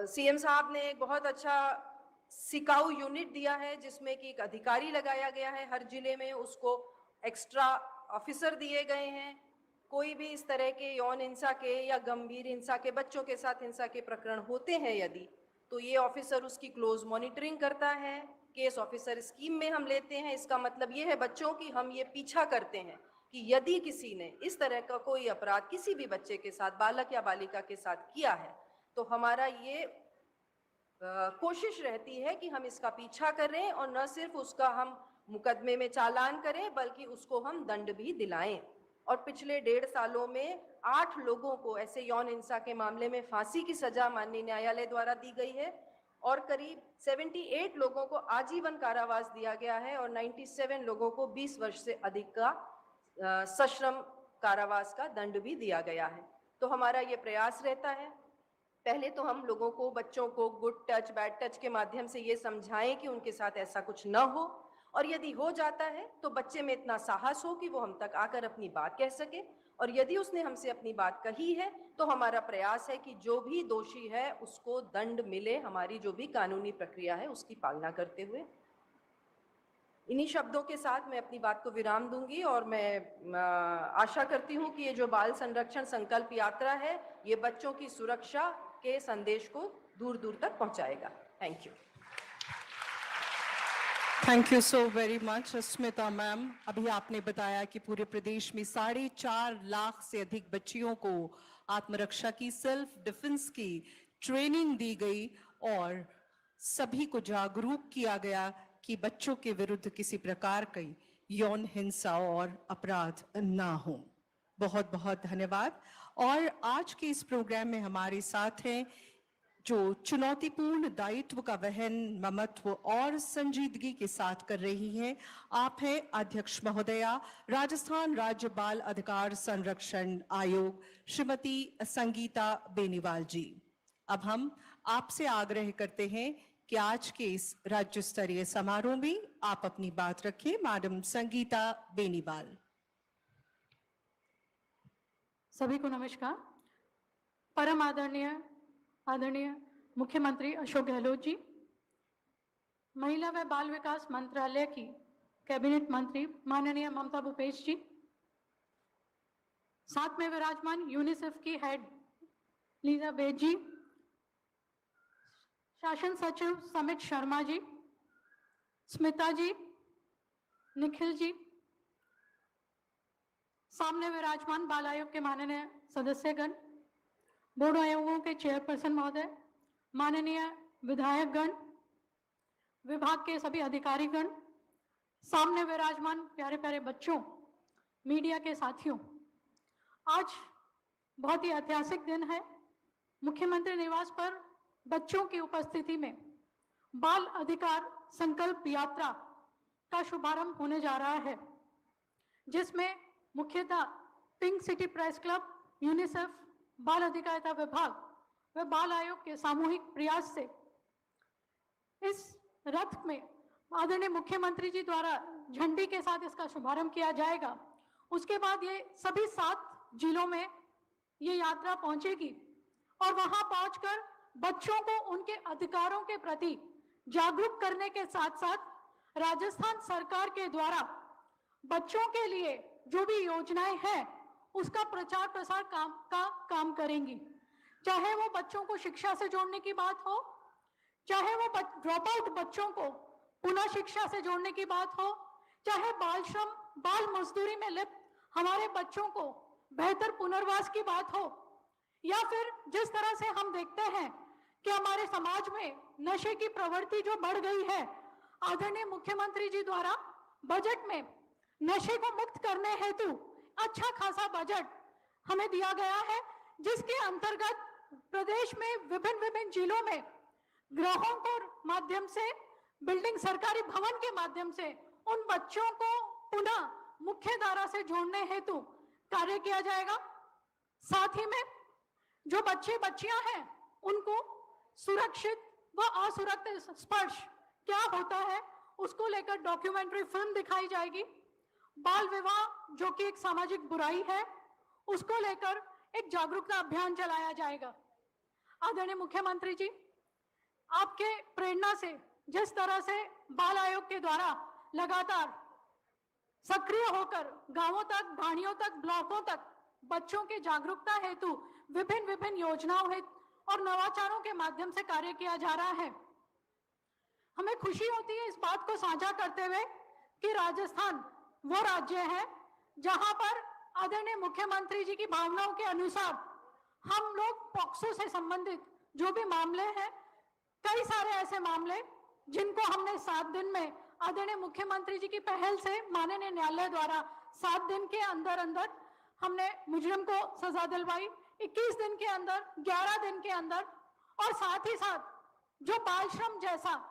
सीएम साहब ने एक बहुत अच्छा सिकाऊ यूनिट दिया है जिसमें कि एक अधिकारी लगाया गया है हर जिले में, उसको एक्स्ट्रा ऑफिसर दिए गए हैं। कोई भी इस तरह के यौन हिंसा के या गंभीर हिंसा के बच्चों के साथ हिंसा के प्रकरण होते हैं यदि, तो ये ऑफिसर उसकी क्लोज मॉनिटरिंग करता है। केस ऑफिसर स्कीम में हम लेते हैं। इसका मतलब ये है बच्चों की हम ये पीछा करते हैं कि यदि किसी ने इस तरह का कोई अपराध किसी भी बच्चे के साथ, बालक या बालिका के साथ किया है तो हमारा ये कोशिश रहती है कि हम इसका पीछा करें और न सिर्फ उसका हम मुकदमे में चालान करें बल्कि उसको हम दंड भी दिलाएं। और पिछले 1.5 सालों में 8 लोगों को ऐसे यौन हिंसा के मामले में फांसी की सजा माननीय न्यायालय द्वारा दी गई है और करीब 78 लोगों को आजीवन कारावास दिया गया है और 97 लोगों को 20 वर्ष से अधिक का सश्रम कारावास का दंड भी दिया गया है। तो हमारा ये प्रयास रहता है, पहले तो हम लोगों को, बच्चों को गुड टच बैड टच के माध्यम से ये समझाएं कि उनके साथ ऐसा कुछ न हो और यदि हो जाता है तो बच्चे में इतना साहस हो कि वो हम तक आकर अपनी बात कह सके और यदि उसने हमसे अपनी बात कही है तो हमारा प्रयास है कि जो भी दोषी है उसको दंड मिले, हमारी जो भी कानूनी प्रक्रिया है उसकी पालना करते हुए। इन्हीं शब्दों के साथ मैं अपनी बात को विराम दूंगी और मैं आशा करती हूं कि ये जो बाल संरक्षण संकल्प यात्रा है ये बच्चों की सुरक्षा के संदेश को दूर दूर तक पहुंचाएगा। Thank you. Thank you so very much Smita ma'am. अभी आपने बताया कि पूरे प्रदेश में 4.5 लाख से अधिक बच्चियों को आत्मरक्षा की, सेल्फ डिफेंस की ट्रेनिंग दी गई और सभी को जागरूक किया गया कि बच्चों के विरुद्ध किसी प्रकार की यौन हिंसा और अपराध ना हो। बहुत बहुत धन्यवाद। और आज के इस प्रोग्राम में हमारे साथ हैं जो चुनौतीपूर्ण दायित्व का वहन ममत्व और संजीदगी के साथ कर रही हैं। आप हैं अध्यक्ष महोदया राजस्थान राज्य बाल अधिकार संरक्षण आयोग श्रीमती संगीता बेनीवाल जी। अब हम आपसे आग्रह करते हैं कि आज के इस राज्य स्तरीय समारोह में आप अपनी बात रखें। मैडम संगीता बेनीवाल। सभी को नमस्कार। परम आदरणीय मुख्यमंत्री अशोक गहलोत जी, महिला व बाल विकास मंत्रालय की कैबिनेट मंत्री माननीय ममता भूपेश जी, साथ में विराजमान यूनिसेफ की हेड लीजा बेद जी, शासन सचिव समित शर्मा जी, स्मिता जी, निखिल जी, सामने विराजमान बाल आयोग के माननीय सदस्यगण, बोर्ड आयोगों के चेयरपर्सन महोदय, माननीय विधायकगण, विभाग के सभी अधिकारीगण, सामने विराजमान प्यारे प्यारे बच्चों, मीडिया के साथियों, आज बहुत ही ऐतिहासिक दिन है। मुख्यमंत्री निवास पर बच्चों की उपस्थिति में बाल अधिकार संकल्प यात्रा का शुभारंभ होने जा रहा है, जिसमें मुख्यतः pink city press club, UNICEF, बाल अधिकारिता विभाग व बाल आयोग के सामूहिक प्रयास से इस रथ में आदरणीय मुख्यमंत्री जी द्वारा झंडी के साथ इसका शुभारंभ किया जाएगा। उसके बाद ये सभी 7 जिलों में ये यात्रा पहुंचेगी और वहां पहुंचकर बच्चों को उनके अधिकारों के प्रति जागरूक करने के साथ साथ राजस्थान सरकार के द्वारा बच्चों के लिए जो भी योजनाएं हैं उसका प्रचार प्रसार काम करेंगी। चाहे वो बच्चों को शिक्षा से जोड़ने की बात हो, चाहे वो ड्रॉप आउट बच्चों को पुनः शिक्षा से जोड़ने की बात हो, चाहे बाल श्रम, बाल मजदूरी में लिप्त हमारे बच्चों को बेहतर पुनर्वास की बात हो, या फिर जिस तरह से हम देखते हैं कि हमारे समाज में नशे की प्रवृत्ति जो बढ़ गई है, आदरणीय मुख्यमंत्री जी द्वारा बजट में नशे को मुक्त करने हेतु अच्छा खासा बजट हमें दिया गया है, जिसके अंतर्गत प्रदेश में विभिन्न जिलों में गृहों के माध्यम से, बिल्डिंग सरकारी भवन के माध्यम से उन बच्चों को पुनः मुख्य धारा से जोड़ने हेतु कार्य किया जाएगा। साथ ही में जो बच्चे बच्चियां हैं उनको सुरक्षित व असुरक्षित स्पर्श क्या होता है उसको लेकर डॉक्यूमेंट्री फिल्म दिखाई जाएगी। बाल विवाह जो कि एक सामाजिक बुराई है, उसको लेकर एक जागरूकता अभियान चलाया जाएगा। आदरणीय मुख्यमंत्री जी, आपके प्रेरणा से जिस तरह से बाल आयोग के द्वारा लगातार सक्रिय होकर गांवों तक, ढाणियों तक, ब्लॉकों तक बच्चों की जागरूकता हेतु विभिन्न योजनाओं हेतु और नवाचारों के माध्यम से कार्य किया जा रहा है, हमें खुशी होती है इस बात को साझा करते हुए कि राजस्थान वो राज्य है जहां पर आदरणीय मुख्यमंत्री जी की भावनाओं के अनुसार हम लोग पॉक्सो से संबंधित जो भी मामले हैं, कई सारे ऐसे मामले जिनको हमने 7 दिन में आदरणीय मुख्यमंत्री जी की पहल से माननीय न्यायालय द्वारा 7 दिन के अंदर हमने मुजरिम को सजा दिलवाई, 21 दिन के अंदर, 11 दिन के अंदर, और साथ ही साथ जो बाल श्रम जैसा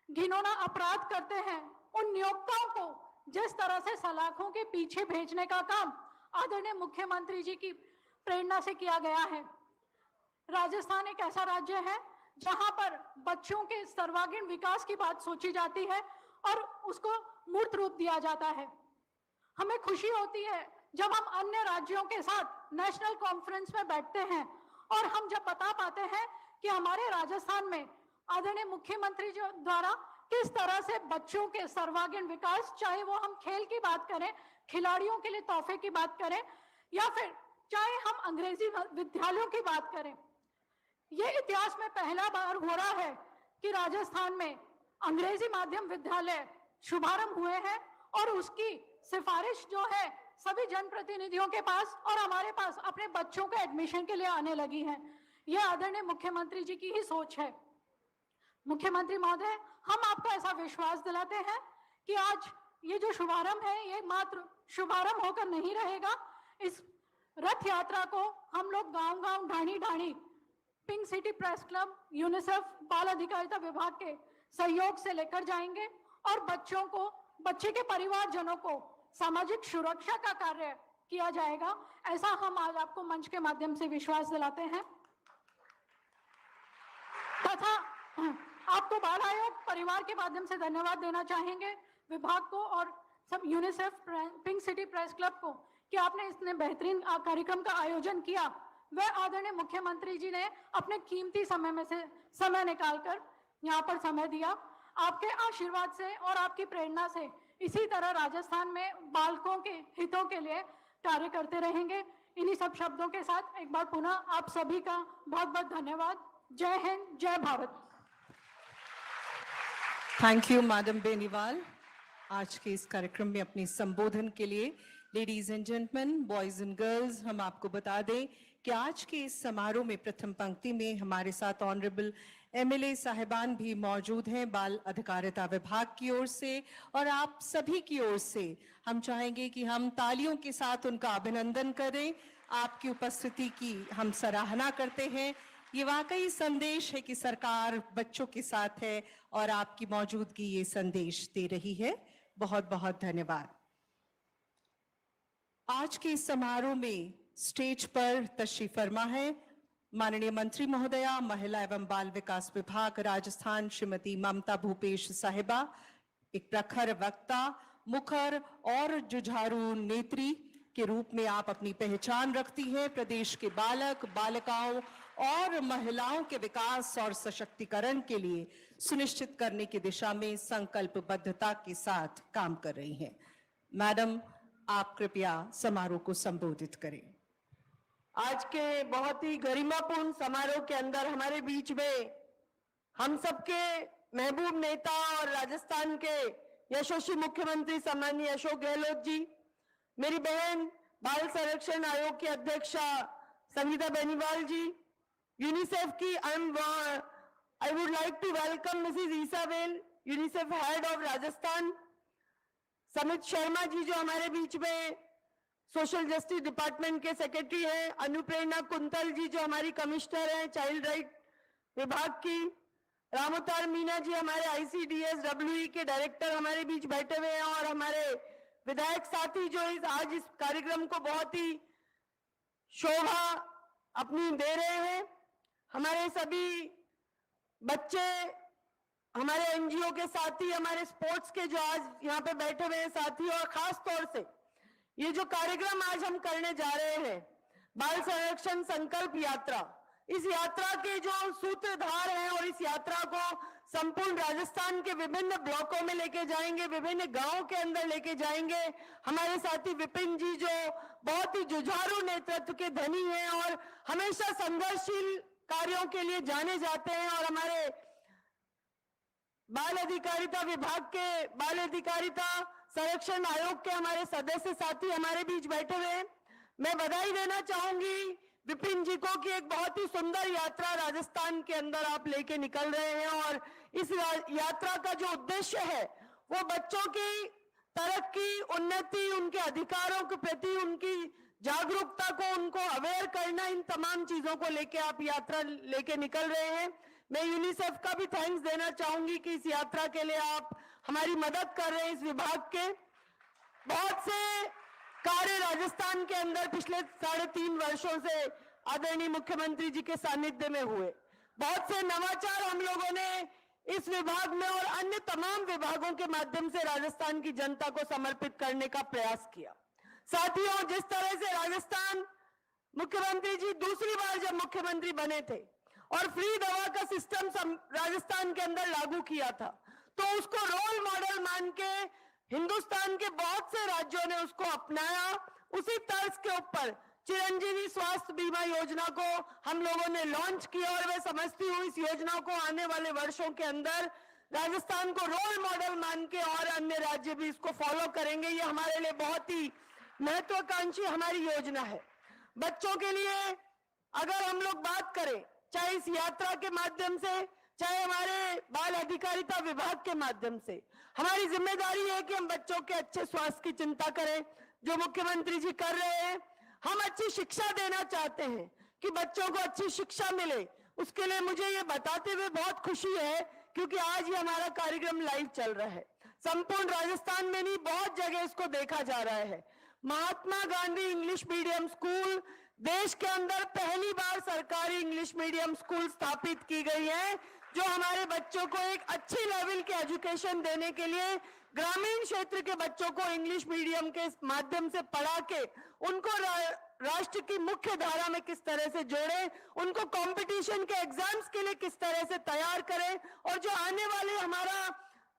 घिनौना अपराध करते हैं उन नियोक्ताओं को जिस तरह से सलाखों के पीछे भेजने का काम आदरणीय मुख्यमंत्री जी की प्रेरणा से किया गया है। राजस्थान एक ऐसा राज्य है जहां पर बच्चों के सर्वांगीण विकास की बात सोची जाती है और उसको मूर्त रूप दिया जाता है। हमें खुशी होती है जब हम अन्य राज्यों के साथ नेशनल कॉन्फ्रेंस में बैठते हैं और हम जब बता पाते हैं कि हमारे राजस्थान में आदरणीय मुख्यमंत्री जी द्वारा किस तरह से बच्चों के सर्वांगीण विकास, चाहे वो हम खेल की बात करें, खिलाड़ियों के लिए तोहफे की बात करें, या फिर चाहे हम अंग्रेजी विद्यालयों की बात करें, ये इतिहास में पहला बार हो रहा है कि राजस्थान में अंग्रेजी माध्यम विद्यालय शुभारंभ हुए हैं और उसकी सिफारिश जो है सभी जनप्रतिनिधियों के पास और हमारे पास अपने बच्चों के एडमिशन के लिए आने लगी है। यह आदरणीय मुख्यमंत्री जी की ही सोच है। मुख्यमंत्री महोदय, हम आपको ऐसा विश्वास दिलाते हैं कि आज ये जो शुभारंभ है ये मात्र शुभारंभ होकर नहीं रहेगा। इस रथ यात्रा को हम लोग गांव-गांव, ढाणी-ढाणी pink city press club, UNICEF, बाल अधिकारिता विभाग के सहयोग से लेकर जाएंगे और बच्चों को, बच्चे के परिवारजनों को सामाजिक सुरक्षा का कार्य किया जाएगा। ऐसा हम आज आपको मंच के माध्यम से विश्वास दिलाते हैं। तथा आपको बाल आयोग परिवार के माध्यम से धन्यवाद देना चाहेंगे विभाग को और सब UNICEF, pink city press club को कि आपने इतने बेहतरीन कार्यक्रम का आयोजन किया। वह आदरणीय मुख्यमंत्री जी ने अपने कीमती समय में से समय निकालकर यहाँ पर समय दिया। आपके आशीर्वाद से और आपकी प्रेरणा से इसी तरह राजस्थान में बालकों के हितों के लिए कार्य करते रहेंगे। इन्हीं सब शब्दों के साथ एक बार पुनः आप सभी का बहुत बहुत धन्यवाद। जय हिंद, जय Bharat. Thank you madam Beniwal. आज के इस कार्यक्रम में अपने संबोधन के लिए ladies and gentleman, boys and girls, हम आपको बता दें कि आज के इस समारोह में प्रथम पंक्ति में हमारे साथ ऑनरेबल एमएलए साहिबान भी मौजूद हैं बाल अधिकारिता विभाग की ओर से, और आप सभी की ओर से हम चाहेंगे कि हम तालियों के साथ उनका अभिनंदन करें। आपकी उपस्थिति की हम सराहना करते हैं। ये वाकई संदेश है कि सरकार बच्चों के साथ है और आपकी मौजूदगी ये संदेश दे रही है। बहुत बहुत धन्यवाद। आज के इस समारोह में स्टेज पर तशरीफ फरमा है माननीय मंत्री महोदया, महिला एवं बाल विकास विभाग राजस्थान श्रीमती ममता भूपेश साहिबा। एक प्रखर वक्ता, मुखर और जुझारू नेत्री के रूप में आप अपनी पहचान रखती हैं। प्रदेश के बालक, बालिकाओं और महिलाओं के विकास और सशक्तिकरण के लिए सुनिश्चित करने की दिशा में संकल्पबद्धता के साथ काम कर रही हैं। मैडम, आप कृपया समारोह को संबोधित करें। आज के बहुत ही गरिमापूर्ण समारोह के अंदर हमारे बीच में हम सबके महबूब नेता और राजस्थान के यशस्वी मुख्यमंत्री सम्माननीय अशोक गहलोत जी, मेरी बहन बाल संरक्षण आयोग की अध्यक्षा संगीता बेनीवाल जी, यूनिसेफ की I would like to welcome Mrs Isabel, UNICEF head of Rajasthan, Samit Sharma ji जो हमारे बीच में सोशल जस्टिस डिपार्टमेंट के सेक्रेटरी हैं, अनुप्रेरणा कुंतल जी जो हमारी कमिश्नर हैं चाइल्ड राइट विभाग की, रामोतार मीना जी हमारे ICDS WE के डायरेक्टर हमारे बीच बैठे हुए हैं, और हमारे विधायक साथी जो आज इस कार्यक्रम को बहुत ही शोभा अपनी दे रहे हैं, हमारे सभी बच्चे, हमारे NGO के साथी, हमारे स्पोर्ट्स के जो आज यहाँ पे बैठे हुए हैं साथी, और खास तौर से ये जो कार्यक्रम आज हम करने जा रहे हैं बाल संरक्षण संकल्प यात्रा, इस यात्रा के जो सूत्रधार हैं और इस यात्रा को संपूर्ण राजस्थान के विभिन्न ब्लॉकों में लेके जाएंगे, विभिन्न गांवों के अंदर लेके जाएंगे, हमारे साथी विपिन जी जो बहुत ही जुझारू नेतृत्व के धनी हैं और हमेशा संघर्षशील कार्यों के लिए जाने जाते हैं, और हमारे बाल अधिकारिता विभाग के बाल अधिकारिता संरक्षण आयोग के हमारे सदस्य साथी हमारे बीच बैठे हुए हैं। मैं बधाई देना चाहूंगी विपिन जी को कि एक बहुत ही सुंदर यात्रा राजस्थान के अंदर आप लेके निकल रहे हैं, और इस यात्रा का जो उद्देश्य है वो बच्चों की तरक्की, उन्नति, उनके अधिकारों के प्रति उनकी जागरूकता को, उनको अवेयर करना, इन तमाम चीजों को लेके आप यात्रा लेके निकल रहे हैं। मैं यूनिसेफ का भी थैंक्स देना चाहूंगी कि इस यात्रा के लिए आप हमारी मदद कर रहे हैं। इस विभाग के बहुत से कार्य राजस्थान के अंदर पिछले 3.5 वर्षों से आदरणीय मुख्यमंत्री जी के सानिध्य में हुए, बहुत से नवाचार हम लोगों ने इस विभाग में और अन्य तमाम विभागों के माध्यम से राजस्थान की जनता को समर्पित करने का प्रयास किया। साथियों, जिस तरह से राजस्थान मुख्यमंत्री जी दूसरी बार जब मुख्यमंत्री बने थे और फ्री दवा का सिस्टम राजस्थान के अंदर लागू किया था, तो उसको रोल मॉडल मान के हिंदुस्तान के बहुत से राज्यों ने उसको अपनाया। उसी तर्ज के ऊपर चिरंजीवी स्वास्थ्य बीमा योजना को हम लोगों ने लॉन्च किया और मैं समझती हूँ इस योजना को आने वाले वर्षों के अंदर राजस्थान को रोल मॉडल मान के और अन्य राज्य भी इसको फॉलो करेंगे। ये हमारे लिए बहुत ही महत्वाकांक्षी हमारी योजना है। बच्चों के लिए अगर हम लोग बात करें, चाहे इस यात्रा के माध्यम से, चाहे हमारे बाल अधिकारिता विभाग के माध्यम से, हमारी जिम्मेदारी है कि हम बच्चों के अच्छे स्वास्थ्य की चिंता करें, जो मुख्यमंत्री जी कर रहे हैं। हम अच्छी शिक्षा देना चाहते हैं कि बच्चों को अच्छी शिक्षा मिले। उसके लिए मुझे ये बताते हुए बहुत खुशी है क्योंकि आज ये हमारा कार्यक्रम लाइव चल रहा है। संपूर्ण राजस्थान में नहीं, बहुत जगह इसको देखा जा रहा है। Mahatma Gandhi English medium school, देश के अंदर पहली बार सरकारी इंग्लिश मीडियम स्कूल स्थापित की गई है, जो हमारे बच्चों को एक अच्छी लेवल की एजुकेशन देने के लिए ग्रामीण क्षेत्र के बच्चों को इंग्लिश मीडियम के माध्यम से पढ़ा के उनको राष्ट्र की मुख्य धारा में किस तरह से जोड़े, उनको कंपटीशन के एग्जाम्स के लिए किस तरह से तैयार करें, और जो आने वाले हमारा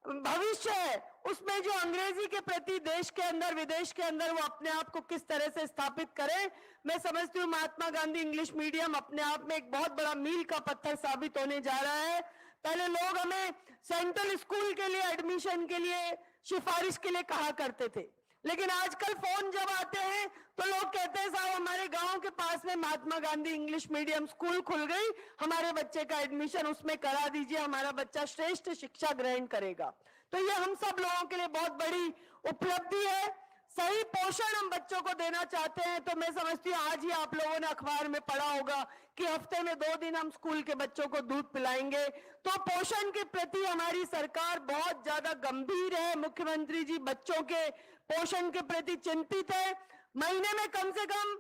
भविष्य है उसमें जो अंग्रेजी के प्रति देश के अंदर विदेश के अंदर वो अपने आप को किस तरह से स्थापित करें। मैं समझती हूँ महात्मा गांधी इंग्लिश मीडियम अपने आप में एक बहुत बड़ा मील का पत्थर साबित होने जा रहा है। पहले लोग हमें सेंट्रल स्कूल के लिए एडमिशन के लिए सिफारिश के लिए कहा करते थे, लेकिन आजकल फोन जब आते हैं तो लोग कहते हैं साहब हमारे गांव के पास में Mahatma Gandhi English medium school खुल गई, हमारे बच्चे का एडमिशन उसमें करा दीजिए, हमारा बच्चा श्रेष्ठ शिक्षा ग्रहण करेगा। तो ये हम सब लोगों के लिए बहुत बड़ी उपलब्धि है। सही पोषण हम बच्चों को देना चाहते हैं, तो मैं समझती हूँ आज ही आप लोगों ने अखबार में पढ़ा होगा कि हफ्ते में 2 दिन हम स्कूल के बच्चों को दूध पिलाएंगे। तो पोषण के प्रति हमारी सरकार बहुत ज्यादा गंभीर है। मुख्यमंत्री जी बच्चों के पोषण के प्रति चिंतित है। महीने में कम से कम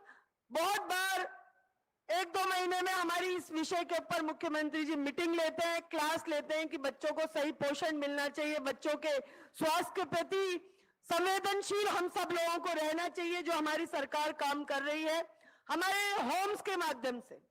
बहुत बार 1-2 महीने में हमारी इस विषय के ऊपर मुख्यमंत्री जी मीटिंग लेते हैं, क्लास लेते हैं कि बच्चों को सही पोषण मिलना चाहिए। बच्चों के स्वास्थ्य के प्रति संवेदनशील हम सब लोगों को रहना चाहिए, जो हमारी सरकार काम कर रही है। हमारे होम्स के माध्यम से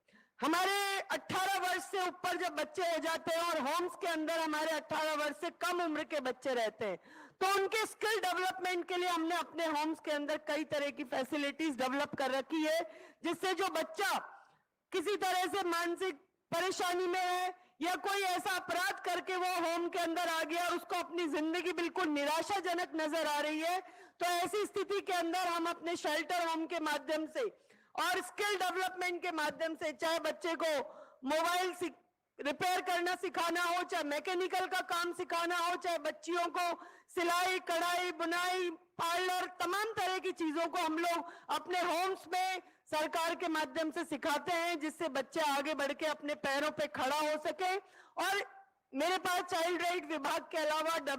हमारे 18 वर्ष से ऊपर जब बच्चे हो जाते हैं और होम्स के अंदर हमारे 18 वर्ष से कम उम्र के बच्चे रहते हैं, तो उनके स्किल डेवलपमेंट के लिए हमने अपने होम्स के अंदर कई तरह की फैसिलिटीज डेवलप कर रखी है, जिससे जो बच्चा किसी तरह से मानसिक परेशानी में है या कोई ऐसा अपराध करके वो होम के अंदर आ गया और उसको अपनी जिंदगी बिल्कुल निराशाजनक नजर आ रही है, तो ऐसी स्थिति के अंदर हम अपने शेल्टर होम के माध्यम से और स्किल डेवलपमेंट के माध्यम से, चाहे बच्चे को मोबाइल रिपेयर करना सिखाना हो, चाहे मैकेनिकल का काम सिखाना हो, चाहे बच्चियों को सिलाई, कढ़ाई, बुनाई, पार्लर, तमाम तरह की चीजों को हम लोग अपने होम्स में सरकार के माध्यम से सिखाते हैं, जिससे बच्चे आगे बढ़ के अपने पैरों पे खड़ा हो सके। और मेरे पास चाइल्ड राइट विभाग के अलावा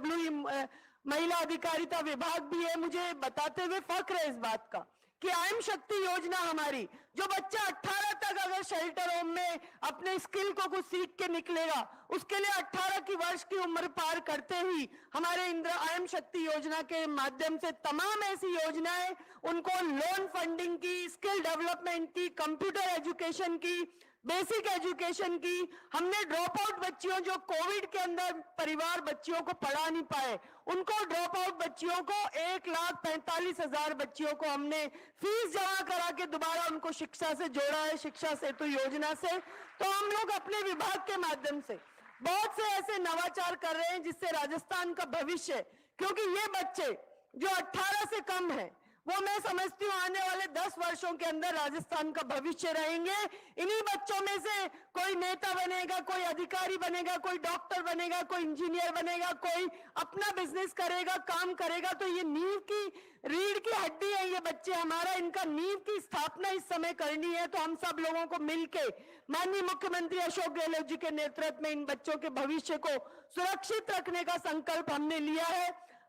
महिला अधिकारिता विभाग भी है। मुझे बताते हुए फख्र है इस बात का कि आयम शक्ति योजना हमारी, जो बच्चा 18 तक अगर शेल्टर होम में अपने स्किल को कुछ सीख के निकलेगा, उसके लिए 18 की वर्ष की उम्र पार करते ही हमारे इंदिरा आयम शक्ति योजना के माध्यम से तमाम ऐसी योजनाएं, उनको लोन फंडिंग की, स्किल डेवलपमेंट की, कंप्यूटर एजुकेशन की, बेसिक एजुकेशन की, हमने ड्रॉप आउट बच्चियों जो कोविड के अंदर परिवार बच्चियों को पढ़ा नहीं पाए, उनको ड्रॉप आउट बच्चियों को 1,45,000 बच्चियों को हमने फीस जमा करा के दोबारा उनको शिक्षा से जोड़ा है, शिक्षा सेतु योजना से। तो हम लोग अपने विभाग के माध्यम से बहुत से ऐसे नवाचार कर रहे हैं जिससे राजस्थान का भविष्य, क्योंकि ये बच्चे जो 18 से कम है, वो मैं समझती हूँ आने वाले 10 वर्षों के अंदर राजस्थान का भविष्य रहेंगे। इन्हीं बच्चों में से कोई नेता बनेगा, कोई अधिकारी बनेगा, कोई डॉक्टर बनेगा, कोई इंजीनियर बनेगा, कोई अपना बिजनेस करेगा, काम करेगा। तो ये नींव की रीढ़ की हड्डी है ये बच्चे हमारा, इनका नींव की स्थापना इस समय करनी है। तो हम सब लोगों को मिलके माननीय मुख्यमंत्री अशोक गहलोत जी के नेतृत्व में इन बच्चों के भविष्य को सुरक्षित रखने का संकल्प हमने लिया है।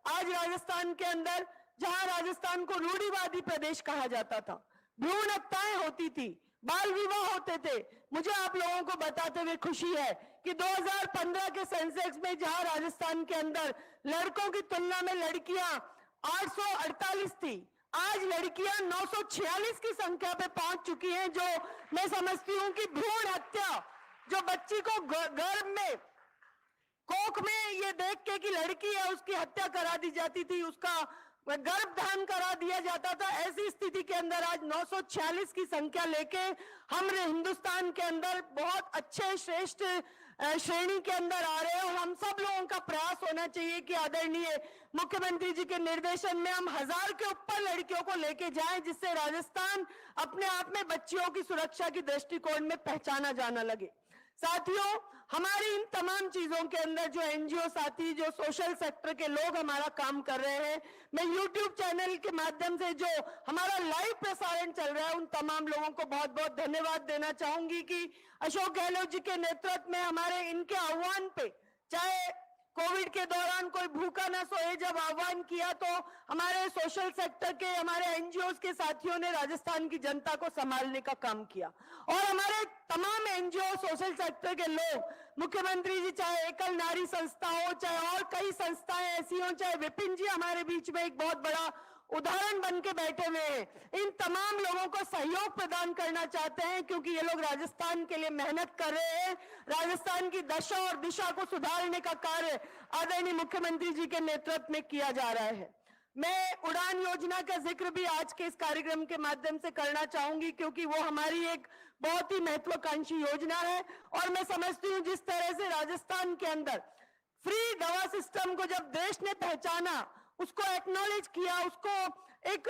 आज राजस्थान के अंदर, जहां राजस्थान को रूढ़िवादी प्रदेश कहा जाता था, भ्रूण हत्याएं होती थी, बाल विवाह होते थे, मुझे आप लोगों को बताते हुए खुशी है कि 2015 के सेंसेक्स में जहां राजस्थान के अंदर लड़कों की तुलना में लड़कियां 848 थी, आज लड़कियां 946 की संख्या पे पहुंच चुकी हैं। जो मैं समझती हूं कि भ्रूण हत्या, जो बच्ची को गर्भ में कोख में ये देख के कि लड़की है उसकी हत्या करा दी जाती थी, उसका गर्भधान करा दिया जाता था। ऐसी स्थिति के अंदर आज 946 की संख्या लेके हम हिंदुस्तान के अंदर बहुत अच्छे श्रेष्ठ श्रेणी के अंदर आ रहे हैं। और हम सब लोगों का प्रयास होना चाहिए कि आदरणीय मुख्यमंत्री जी के निर्देशन में हम 1000 के ऊपर लड़कियों को लेके जाएं, जिससे राजस्थान अपने आप में बच्चियों की सुरक्षा की दृष्टिकोण में पहचाना जाना लगे। साथियों, हमारी इन तमाम चीजों के अंदर जो एनजीओ साथी, जो सोशल सेक्टर के लोग हमारा काम कर रहे हैं, मैं यूट्यूब चैनल के माध्यम से जो हमारा लाइव प्रसारण चल रहा है, उन तमाम लोगों को बहुत बहुत धन्यवाद देना चाहूंगी कि अशोक गहलोत जी के नेतृत्व में हमारे इनके आह्वान पे, चाहे कोविड के दौरान कोई भूखा न सोए जब आह्वान किया, तो हमारे सोशल सेक्टर के, हमारे एनजीओ के साथियों ने राजस्थान की जनता को संभालने का काम किया। और हमारे तमाम एनजीओ सोशल सेक्टर के लोग, मुख्यमंत्री जी, चाहे एकल नारी संस्था हो, चाहे और कई संस्थाएं ऐसी हो, चाहे विपिन जी हमारे बीच में एक बहुत बड़ा उदाहरण बन के बैठे हुए हैं, इन तमाम लोगों को सहयोग प्रदान करना चाहते हैं, क्योंकि ये लोग राजस्थान के लिए मेहनत कर रहे हैं। राजस्थान की दशा और दिशा को सुधारने का कार्य आदरणीय मुख्यमंत्री जी के नेतृत्व में किया जा रहा है। मैं उड़ान योजना का जिक्र भी आज के इस कार्यक्रम के माध्यम से करना चाहूंगी, क्योंकि वो हमारी एक बहुत ही महत्वाकांक्षी योजना है। और मैं समझती हूँ जिस तरह से राजस्थान के अंदर फ्री दवा सिस्टम को जब देश ने पहचाना, उसको एक्नॉलेज किया, उसको एक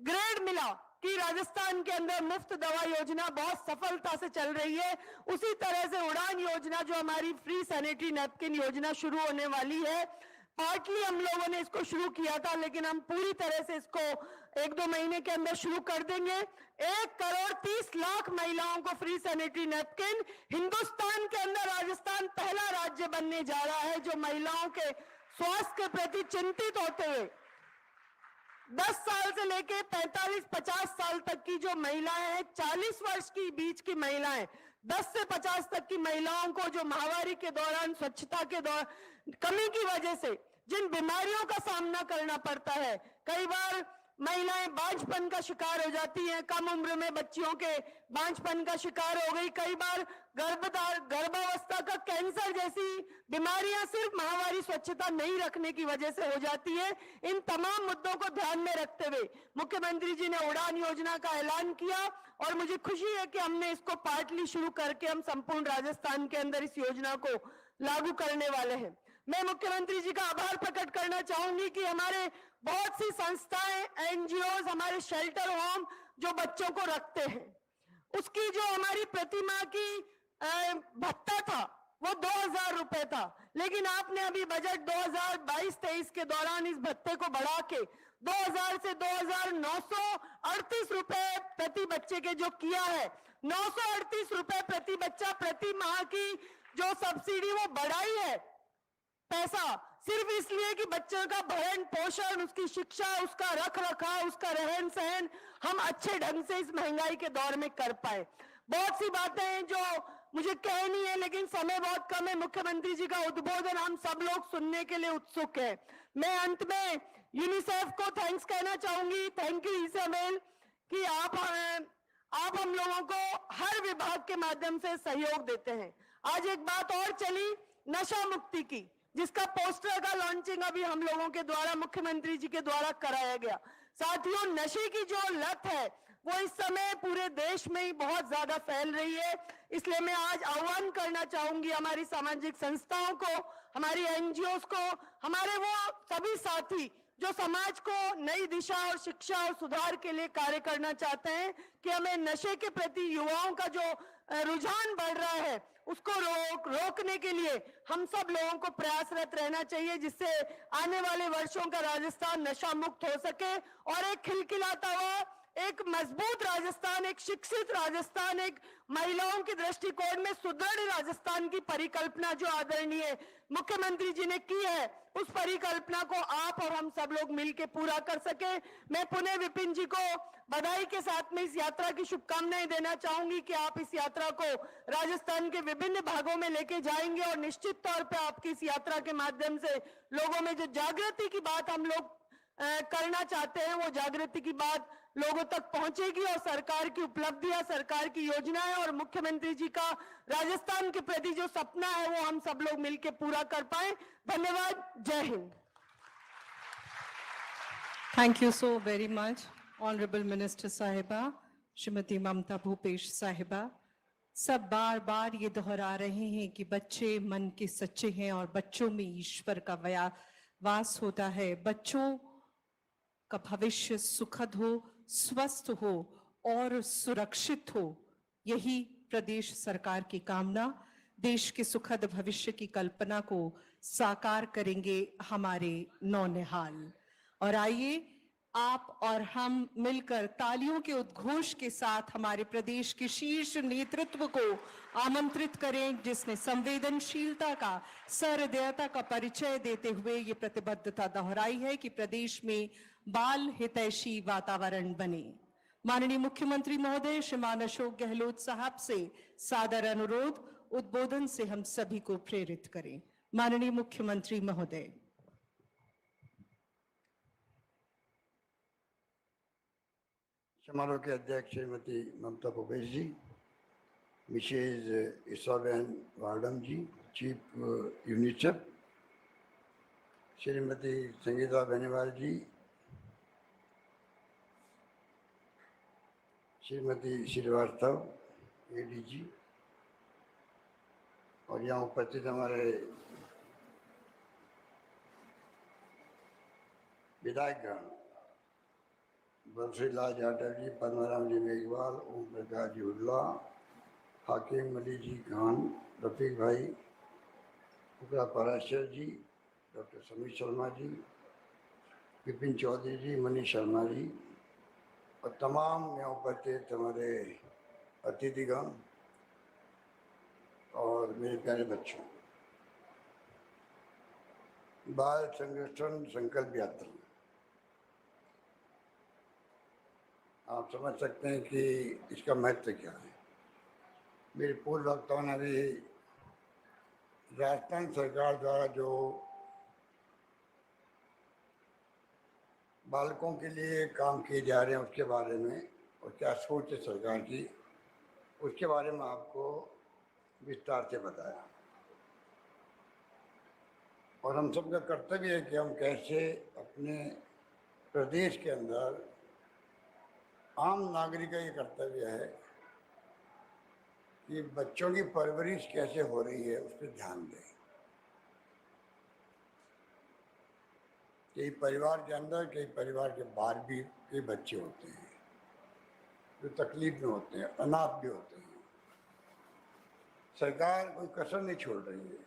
ग्रेड मिला कि राजस्थान के अंदर मुफ्त दवा योजना बहुत सफलता से चल रही है, उसी तरह से उड़ान योजना, जो हमारी फ्री सैनिटरी नैपकिन योजना शुरू होने वाली है, पार्टली हम लोगों ने इसको शुरू किया था, लेकिन हम पूरी तरह से इसको 1-2 महीने के अंदर शुरू कर देंगे। 1,30,00,000 महिलाओं को फ्री सैनिटरी नैपकिन, हिंदुस्तान के अंदर राजस्थान पहला राज्य बनने जा रहा है जो महिलाओं के स्वास्थ्य के प्रति चिंतित होते हुए 10 साल से लेके 45-50 साल तक की जो महिलाएं हैं, 40 वर्ष की बीच की महिलाएं, 10 से 50 तक की महिलाओं को जो महामारी के दौरान, स्वच्छता के दौरान कमी की वजह से जिन बीमारियों का सामना करना पड़ता है, कई बार महिलाएं बांझपन का शिकार हो जाती हैं, कम उम्र में बच्चियों के बांझपन का शिकार हो गई, कई बार गर्भावस्था का कैंसर जैसी बीमारियां सिर्फ महामारी स्वच्छता नहीं रखने की वजह से हो जाती है। इन तमाम मुद्दों को ध्यान में रखते हुए मुख्यमंत्री जी ने उड़ान योजना का ऐलान किया, और मुझे खुशी है कि हमने इसको पार्टली शुरू करके हम संपूर्ण राजस्थान के अंदर इस योजना को लागू करने वाले हैं। मैं मुख्यमंत्री जी का आभार प्रकट करना चाहूंगी कि हमारे बहुत सी संस्थाएं, एनजीओ, हमारे शेल्टर होम जो बच्चों को रखते हैं, उसकी जो हमारी प्रतिमा की भत्ता था वो 2,000 रुपए था, लेकिन आपने अभी बजट 2022-23 के दौरान इस भत्ते को बढ़ा के 2,000 से 2,938 रुपए प्रति बच्चे के जो किया है। 938 रुपए प्रति बच्चा प्रति माह की जो सब्सिडी वो बढ़ाई है पैसा, सिर्फ इसलिए कि बच्चों का भरण पोषण, उसकी शिक्षा, उसका रख रखाव, उसका रहन सहन हम अच्छे ढंग से इस महंगाई के दौर में कर पाए। बहुत सी बातें हैं जो मुझे कहनी है, लेकिन समय बहुत कम है। मुख्यमंत्री जी का उद्बोधन हम सब लोग सुनने के लिए उत्सुक है। मैं अंत में यूनिसेफ को थैंक्स कहना चाहूंगी। थैंक यू इसाबेल कि आप हम लोगों को हर विभाग के माध्यम से सहयोग देते हैं। आज एक बात और चली नशा मुक्ति की, जिसका पोस्टर का लॉन्चिंग अभी हम लोगों के द्वारा, मुख्यमंत्री जी के द्वारा कराया गया। साथियों, नशे की जो लत है वो इस समय पूरे देश में ही बहुत ज्यादा फैल रही है, इसलिए मैं आज आह्वान करना चाहूंगी हमारी सामाजिक संस्थाओं को, हमारी एनजीओ को, हमारे वो सभी साथी जो समाज को नई दिशा और शिक्षा और सुधार के लिए कार्य करना चाहते हैं, कि हमें नशे के प्रति युवाओं का जो रुझान बढ़ रहा है उसको रोकने के लिए हम सब लोगों को प्रयासरत रहना चाहिए, जिससे आने वाले वर्षों का राजस्थान नशा मुक्त हो सके और एक खिलखिलाता हुआ, एक मजबूत राजस्थान, एक शिक्षित राजस्थान, एक महिलाओं के दृष्टिकोण में सुदृढ़ राजस्थान की परिकल्पना जो आदरणीय मुख्यमंत्री जी ने की है, उस परिकल्पना को आप और हम सब लोग मिलकर पूरा कर सके। मैं पुनः विपिन जी को बधाई के साथ में इस यात्रा की शुभकामनाएं देना चाहूंगी कि आप इस यात्रा को राजस्थान के विभिन्न भागों में लेके जाएंगे, और निश्चित तौर पे आपकी इस यात्रा के माध्यम से लोगों में जो जागृति की बात हम लोग करना चाहते हैं, वो जागृति की बात लोगों तक पहुंचेगी और सरकार की उपलब्धियां, सरकार की योजनाएं और मुख्यमंत्री जी का राजस्थान के प्रति जो सपना है वो हम सब लोग मिलकर पूरा कर पाए। धन्यवाद। जय Hind. Thank you so very much, Honorable Minister साहिबा, श्रीमती ममता भूपेश साहिबा। सब बार बार ये दोहरा रहे हैं कि बच्चे मन के सच्चे हैं और बच्चों में ईश्वर का वास होता है। बच्चों का भविष्य सुखद हो, स्वस्थ हो और सुरक्षित हो, यही प्रदेश सरकार की कामना। देश के सुखद भविष्य की कल्पना को साकार करेंगे हमारे नौनिहाल। और आइए आप और हम मिलकर तालियों के उद्घोष के साथ हमारे प्रदेश के शीर्ष नेतृत्व को आमंत्रित करें, जिसने संवेदनशीलता का, सहृदयता का परिचय देते हुए ये प्रतिबद्धता दोहराई है कि प्रदेश में बाल हितैषी वातावरण बने। माननीय मुख्यमंत्री महोदय श्रीमान अशोक गहलोत साहब से सादर अनुरोध, उद्बोधन से हम सभी को प्रेरित करें। माननीय मुख्यमंत्री महोदय। समारोह के अध्यक्ष श्रीमती ममता भूपेश जी, मिसेज ईसाबेन वार्डम जी, चीफ यूनिसेफ, श्रीमती संगीता बेनीवाल जी, श्रीमती श्रीवास्तव एडीजी, और यहाँ उपस्थित हमारे विधायकगण बंसीलाल जाटव जी, पद्माराम जी मेघवाल, ओम प्रकाश जी उल्ला, हाकिम अली जी खान, रफीक भाई, फुकरा पराशर जी, डॉक्टर समीर शर्मा जी, विपिन चौधरी जी, मनीष शर्मा जी और तमाम यहाँ उपस्थित हमारे अतिथिगण और मेरे प्यारे बच्चों। बाल संरक्षण संकल्प यात्रा, आप समझ सकते हैं कि इसका महत्व क्या है। मेरे पूर्व वक्ताओं ने भी राजस्थान सरकार द्वारा जो बालकों के लिए काम किए जा रहे हैं उसके बारे में और क्या सोच है सरकार की, उसके बारे में आपको विस्तार से बताया। और हम सबका कर्तव्य है कि हम कैसे अपने प्रदेश के अंदर, आम नागरिक का ये कर्तव्य है कि बच्चों की परवरिश कैसे हो रही है उस पर ध्यान दें। कई परिवार के अंदर, कई परिवार के बाहर भी कई बच्चे होते हैं जो तकलीफ में होते हैं, अनाथ भी होते हैं। सरकार कोई कसर नहीं छोड़ रही है,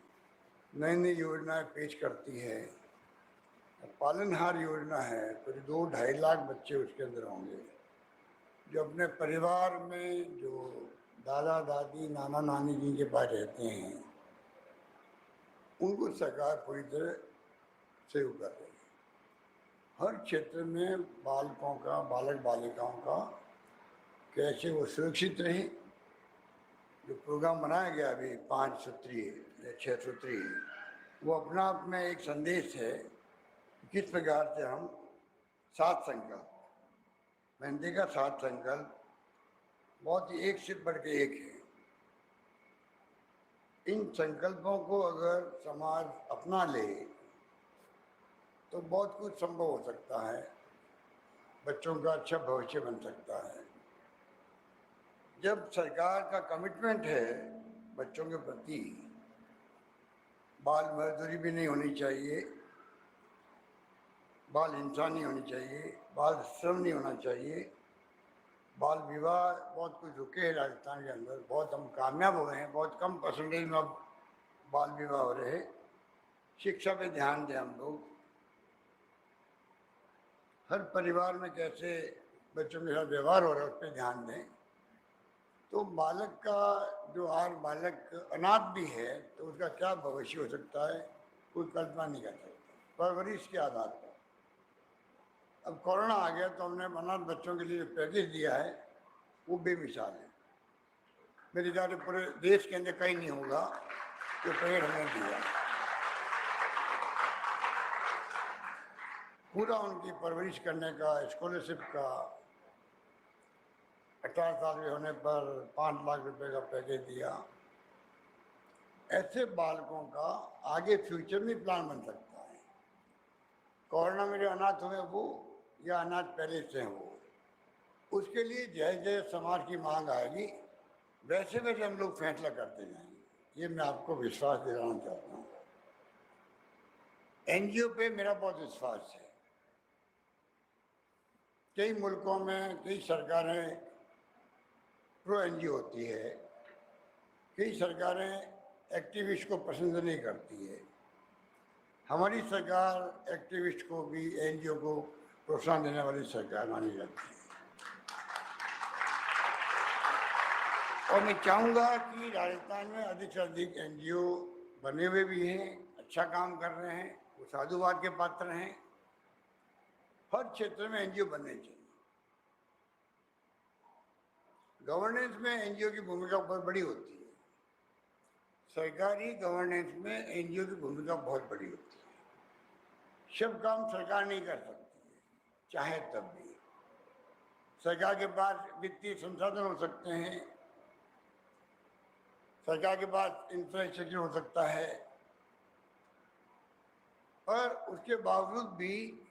नई नई योजनाएं पेश करती है। पालनहार योजना है, करीब 2-2.5 लाख बच्चे उसके अंदर होंगे जो अपने परिवार में जो दादा दादी, नाना नानी जी के पास रहते हैं, उनको सरकार पूरी तरह सेव कर रही है। हर क्षेत्र में बालकों का, बालक बालिकाओं का कैसे वो सुरक्षित रहे, जो प्रोग्राम बनाया गया अभी 5 सूत्रीय या 6 सूत्रीय, वो अपना आप में एक संदेश है किस प्रकार से हम 7 संकल्प, मैंने देखा 7 संकल्प बहुत ही एक से बढ़ के एक है। इन संकल्पों को अगर समाज अपना ले तो बहुत कुछ संभव हो सकता है, बच्चों का अच्छा भविष्य बन सकता है। जब सरकार का कमिटमेंट है बच्चों के प्रति, बाल मजदूरी भी नहीं होनी चाहिए, बाल हिंसा नहीं होनी चाहिए, बाल श्रम नहीं होना चाहिए, बाल विवाह बहुत कुछ रुके हैं राजस्थान के अंदर, बहुत हम कामयाब हुए हैं, बहुत कम परसेंटेज में अब बाल विवाह हो रहे हैं। शिक्षा पे ध्यान दें हम लोग, हर परिवार में कैसे बच्चों के साथ व्यवहार हो रहा है उस पर ध्यान दें। तो बालक का जो आज बालक अनाथ भी है तो उसका क्या भविष्य हो सकता है, कोई कल्पना नहीं कर सकता परवरिश के आधार पर। अब कोरोना आ गया तो हमने अनाथ बच्चों के लिए जो पैकेज दिया है वो बेमिसाल है। मेरे ख्याल से पूरे देश के अंदर कहीं नहीं होगा जो पैकेज हमने दिया। पूरा उनकी परवरिश करने का, स्कॉलरशिप का, 18 साल के होने पर 5 लाख रुपए का पैकेज दिया। ऐसे बालकों का आगे फ्यूचर में प्लान बन सकता है। कोरोना में जो अनाथ हुए वो या अनाथ पहले से हो, उसके लिए जैसे जैसे समाज की मांग आएगी वैसे वैसे हम लोग फैसला करते जाएंगे। ये मैं आपको विश्वास दिलाना चाहता हूँ। एनजीओ पे मेरा बहुत विश्वास है। कई मुल्कों में कई सरकारें प्रो एनजीओ होती है, कई सरकारें एक्टिविस्ट को पसंद नहीं करती है। हमारी सरकार एक्टिविस्ट को भी, एनजीओ को प्रोत्साहन देने वाली सरकार मानी जाती है। और मैं चाहूँगा कि राजस्थान में अधिक से अधिक एनजीओ बने हुए भी हैं, अच्छा काम कर रहे हैं, वो साधुवाद के पात्र हैं। हर क्षेत्र में एनजीओ बनने चाहिए। गवर्नेंस में एनजीओ की भूमिका बहुत बड़ी होती है। सरकारी गवर्नेंस में एनजीओ की भूमिका बहुत बड़ी होती है। सब काम सरकार नहीं कर सकती है, चाहे तब भी। सरकार के पास वित्तीय संसाधन हो सकते हैं, सरकार के पास इंफ्रास्ट्रक्चर हो सकता है, पर उसके बावजूद भी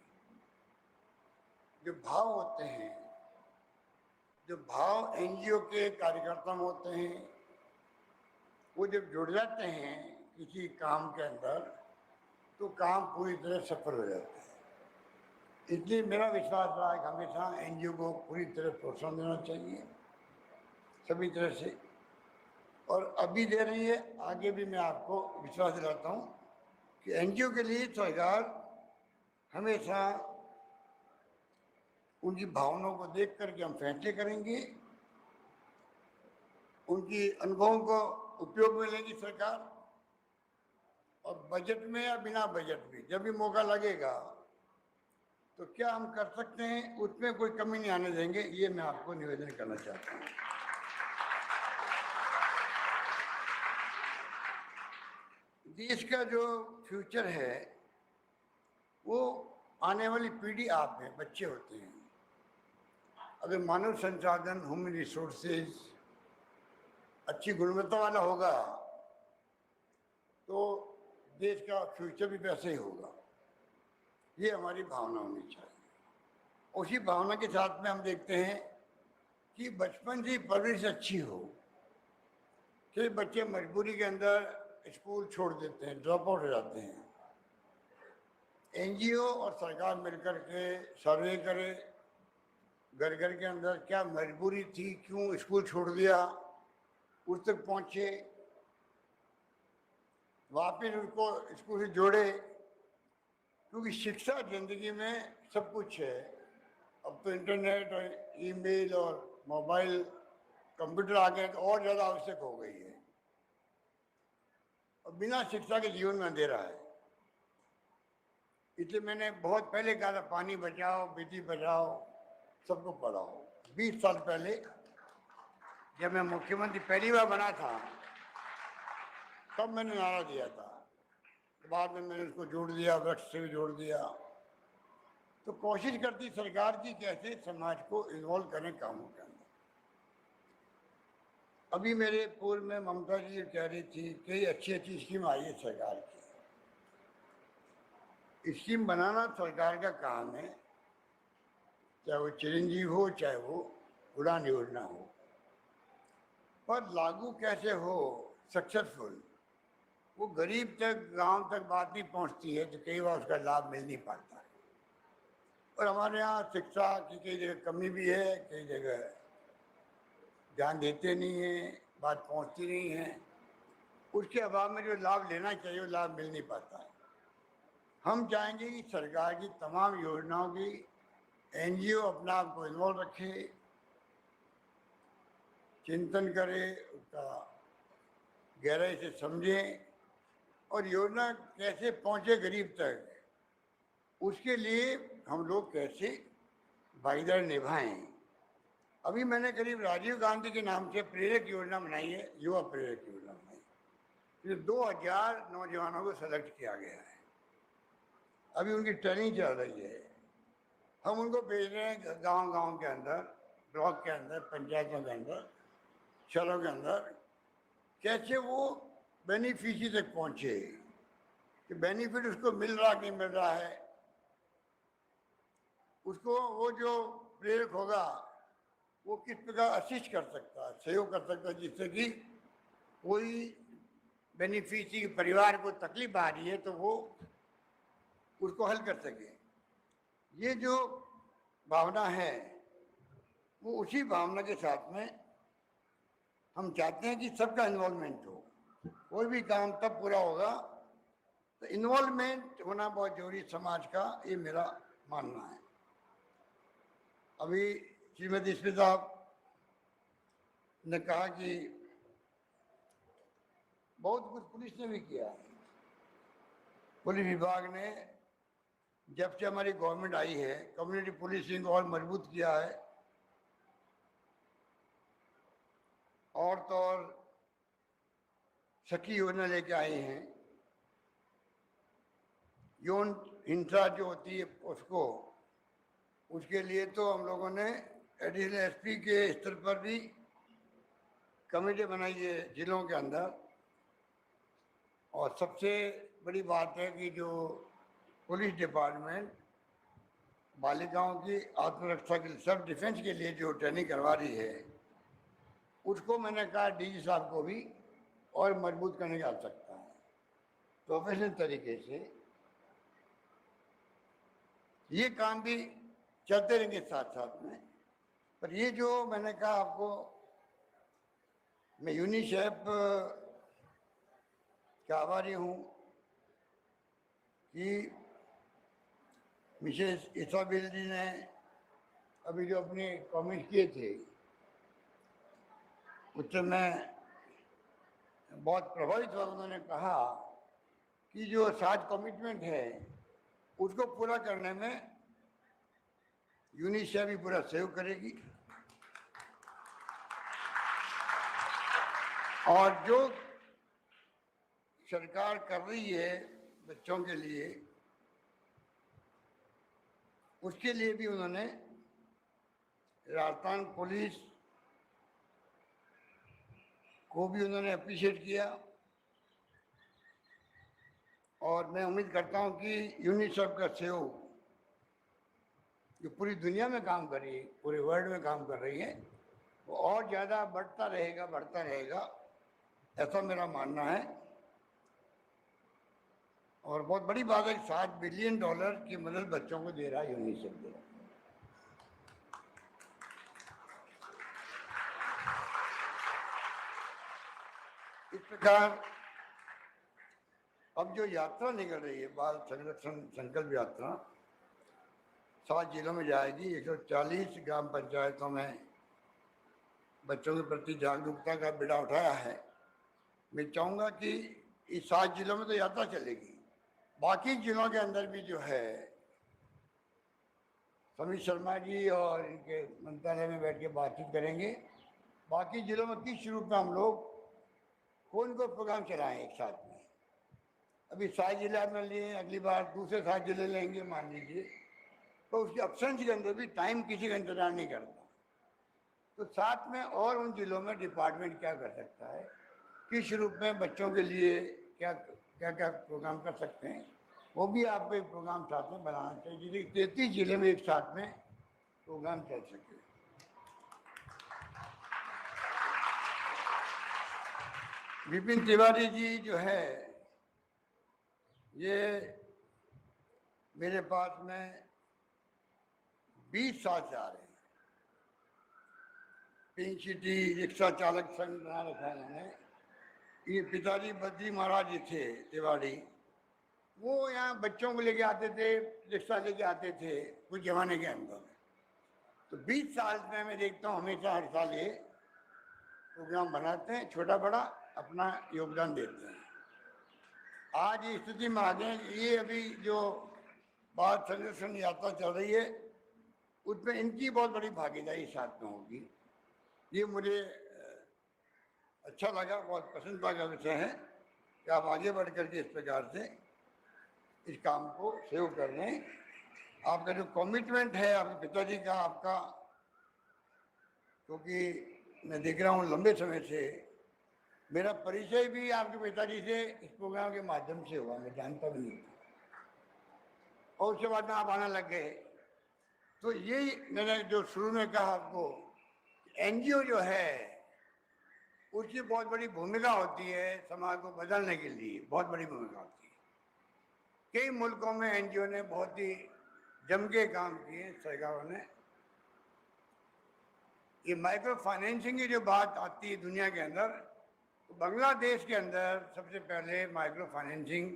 जो भाव होते हैं, जो भाव एनजीओ के कार्यकर्ता में होते हैं, वो जब जुड़ जाते हैं किसी काम के अंदर तो काम पूरी तरह सफल हो जाता है। इसलिए मेरा विश्वास रहा है कि हमेशा एनजीओ को पूरी तरह प्रोत्साहन देना चाहिए, सभी तरह से, और अभी दे रही है, आगे भी मैं आपको विश्वास दिलाता हूँ कि एनजीओ के लिए सरकार हमेशा उनकी भावनाओं को देख करके हम फैसले करेंगे। उनकी अनुभवों को उपयोग में लेगी सरकार, और बजट में या बिना बजट में जब भी मौका लगेगा तो क्या हम कर सकते हैं, उसमें कोई कमी नहीं आने देंगे। ये मैं आपको निवेदन करना चाहता हूँ। देश का जो फ्यूचर है वो आने वाली पीढ़ी आप हैं, बच्चे होते हैं। अगर मानव संसाधन, ह्यूमन रिसोर्सेज अच्छी गुणवत्ता वाला होगा तो देश का फ्यूचर भी वैसे ही होगा। ये हमारी भावना होनी चाहिए। उसी भावना के साथ में हम देखते हैं कि बचपन से परवरिश अच्छी हो। कई बच्चे मजबूरी के अंदर स्कूल छोड़ देते हैं, ड्रॉप आउट हो जाते हैं। एनजीओ और सरकार मिलकर के सर्वे करे, घर घर के अंदर क्या मजबूरी थी, क्यों स्कूल छोड़ दिया, उस तक पहुँचे, वापिस उसको स्कूल से जोड़े। क्योंकि शिक्षा जिंदगी में सब कुछ है। अब तो इंटरनेट और ईमेल और मोबाइल, कंप्यूटर आ गए तो और ज़्यादा आवश्यक हो गई है। और बिना शिक्षा के जीवन में अंधेरा है। इसलिए मैंने बहुत पहले कहा था, पानी बचाओ, बेटी बचाओ, सबको पढ़ाओ। 20 साल पहले जब मैं मुख्यमंत्री पहली बार बना था तब मैंने नारा दिया था। बाद में मैंने उसको जोड़ दिया, वृक्ष से भी जोड़ दिया। तो कोशिश करती सरकार की कैसे समाज को इन्वॉल्व करें कामों के अंदर। अभी मेरे पूर्व में ममता जी कह रही थी कई अच्छी अच्छी स्कीम आई है सरकार की। स्कीम बनाना सरकार का काम है, चाहे वो चिरंजीव हो, चाहे वो उड़ान योजना हो। पर लागू कैसे हो सक्सेसफुल, वो गरीब तक, गांव तक बात नहीं पहुंचती है, तो कई बार उसका लाभ मिल नहीं पाता है। और हमारे यहाँ शिक्षा की कई जगह कमी भी है, कई जगह ध्यान देते नहीं हैं, बात पहुंचती नहीं है। उसके अभाव में जो लाभ लेना चाहिए वो लाभ मिल नहीं पाता है। हम चाहेंगे कि सरकार की तमाम योजनाओं की एनजीओ अपना आप को इन्वॉल्व रखे, चिंतन करे, उसका गहराई से समझें और योजना कैसे पहुंचे गरीब तक, उसके लिए हम लोग कैसे भागीदारी निभाएं। अभी मैंने करीब राजीव गांधी के नाम से प्रेरक योजना बनाई है, युवा प्रेरक योजना बनाई। ये 2000 नौजवानों को सेलेक्ट किया गया है। अभी उनकी ट्रेनिंग चल रही है। हम उनको भेज रहे हैं गांव-गांव के अंदर, ब्लॉक के अंदर, पंचायतों के अंदर, शहरों के अंदर, कैसे वो बेनिफिशियरी तक पहुंचे, कि बेनिफिट उसको मिल रहा कि नहीं मिल रहा है, उसको वो जो प्रेरक होगा वो किस प्रकार असिस्ट कर सकता है, सहयोग कर सकता है, जिससे कि कोई बेनिफिशियरी के परिवार को तकलीफ आ रही है तो वो उसको हल कर सके। ये जो भावना है वो उसी भावना के साथ में हम चाहते हैं कि सबका इन्वॉल्वमेंट हो। कोई भी काम तब पूरा होगा तो इन्वॉल्वमेंट होना बहुत जरूरी समाज का, ये मेरा मानना है। अभी श्रीमती स्मिता ने कहा कि बहुत कुछ पुलिस ने भी किया है। पुलिस विभाग ने जब से हमारी गवर्नमेंट आई है कम्युनिटी पुलिसिंग और मजबूत किया है। और तो और सखी योजना लेके आए हैं। यौन हिंसा जो होती है उसको, उसके लिए तो हम लोगों ने एडिशनल एसपी के स्तर पर भी कमेटी बनाई है जिलों के अंदर। और सबसे बड़ी बात है कि जो पुलिस डिपार्टमेंट बालिकाओं की आत्मरक्षा के लिए, सेल्फ डिफेंस के लिए जो ट्रेनिंग करवा रही है, उसको मैंने कहा डीजी साहब को भी और मजबूत करने की आवश्यकता है। प्रोफेशनल तरीके से ये काम भी चलते रहेंगे साथ साथ में। पर ये जो मैंने कहा आपको, मैं यूनिसेफ का आभारी हूँ कि मिसेस इसाबेल जी ने अभी जो अपने कमेंट किए थे उससे मैं बहुत प्रभावित हुआ। उन्होंने कहा कि जो 7 कमिटमेंट है उसको पूरा करने में यूनिसेफ भी पूरा सहयोग करेगी। और जो सरकार कर रही है बच्चों के लिए, उसके लिए भी उन्होंने राजस्थान पुलिस को भी उन्होंने अप्रिशिएट किया। और मैं उम्मीद करता हूं कि यूनिसेफ का सहयोग जो पूरी दुनिया में काम कर रही है, पूरे वर्ल्ड में काम कर रही है, वो और ज़्यादा बढ़ता रहेगा, ऐसा मेरा मानना है। और बहुत बड़ी बात है कि $7 बिलियन की मदद बच्चों को दे रहा है यूनिसेफ दे रहा है। इस प्रकार अब जो यात्रा निकल रही है, बाल संरक्षण संकल्प यात्रा 7 जिलों में जाएगी। 140 ग्राम पंचायतों में बच्चों के प्रति जागरूकता का बीड़ा उठाया है। मैं चाहूँगा कि इस 7 जिलों में तो यात्रा चलेगी, बाकी जिलों के अंदर भी जो है समीर शर्मा जी और इनके मंत्रालय में बैठ के बातचीत करेंगे। बाकी जिलों में किस रूप में हम लोग कौन को प्रोग्राम चलाएं एक साथ में। अभी 7 जिले में लिए, अगली बार दूसरे 7 जिले लेंगे मान लीजिए, तो उसके ऑप्शन के अंदर भी टाइम किसी का इंतजार नहीं करता। तो साथ में और उन जिलों में डिपार्टमेंट क्या कर सकता है, किस रूप में बच्चों के लिए क्या क्या प्रोग्राम कर सकते हैं, वो भी आपको एक प्रोग्राम साथ में बनाना चाहिए जिससे 33 जिले में एक साथ में प्रोग्राम चल सके। विपिन तिवारी जी जो है ये मेरे पास में 20 साल से आ रहे हैं। पिंक सिटी रिक्शा चालक संघ बना रखा है इन्होंने। ये पिताजी बद्री महाराज जी थे तिवारी, वो यहाँ बच्चों को लेके आते थे, रिक्शा लेके आते थे कुछ जमाने के अंदर। तो 20 साल में मैं देखता हूँ हमेशा हर साल ये प्रोग्राम बनाते हैं, छोटा बड़ा अपना योगदान देते हैं। आज इस स्थिति में आ गए। ये अभी जो बाल संरक्षण यात्रा चल रही है उसमें इनकी बहुत बड़ी भागीदारी साथ में होगी। ये मुझे अच्छा लगा, बहुत प्रसन्नता का विषय है कि आप आगे बढ़ करके इस प्रकार से इस काम को सहयोग कर रहे हैं। आपका जो कमिटमेंट है आपके पिताजी का, आपका, क्योंकि मैं देख रहा हूँ लंबे समय से, मेरा परिचय भी आपके पिताजी से इस प्रोग्राम के माध्यम से हुआ, मैं जानता भी नहीं था, और उसके बाद में आप आने लग गए। तो यही मैंने जो शुरू में कहा आपको, एनजीओ जो है उसकी बहुत बड़ी भूमिका होती है समाज को बदलने के लिए, बहुत बड़ी भूमिका होती है। कई मुल्कों में एनजीओ ने बहुत ही जम के काम किए सरकारों ने। ये माइक्रो फाइनेंसिंग की जो बात आती है दुनिया के अंदर, तो बांग्लादेश के अंदर सबसे पहले माइक्रो फाइनेंसिंग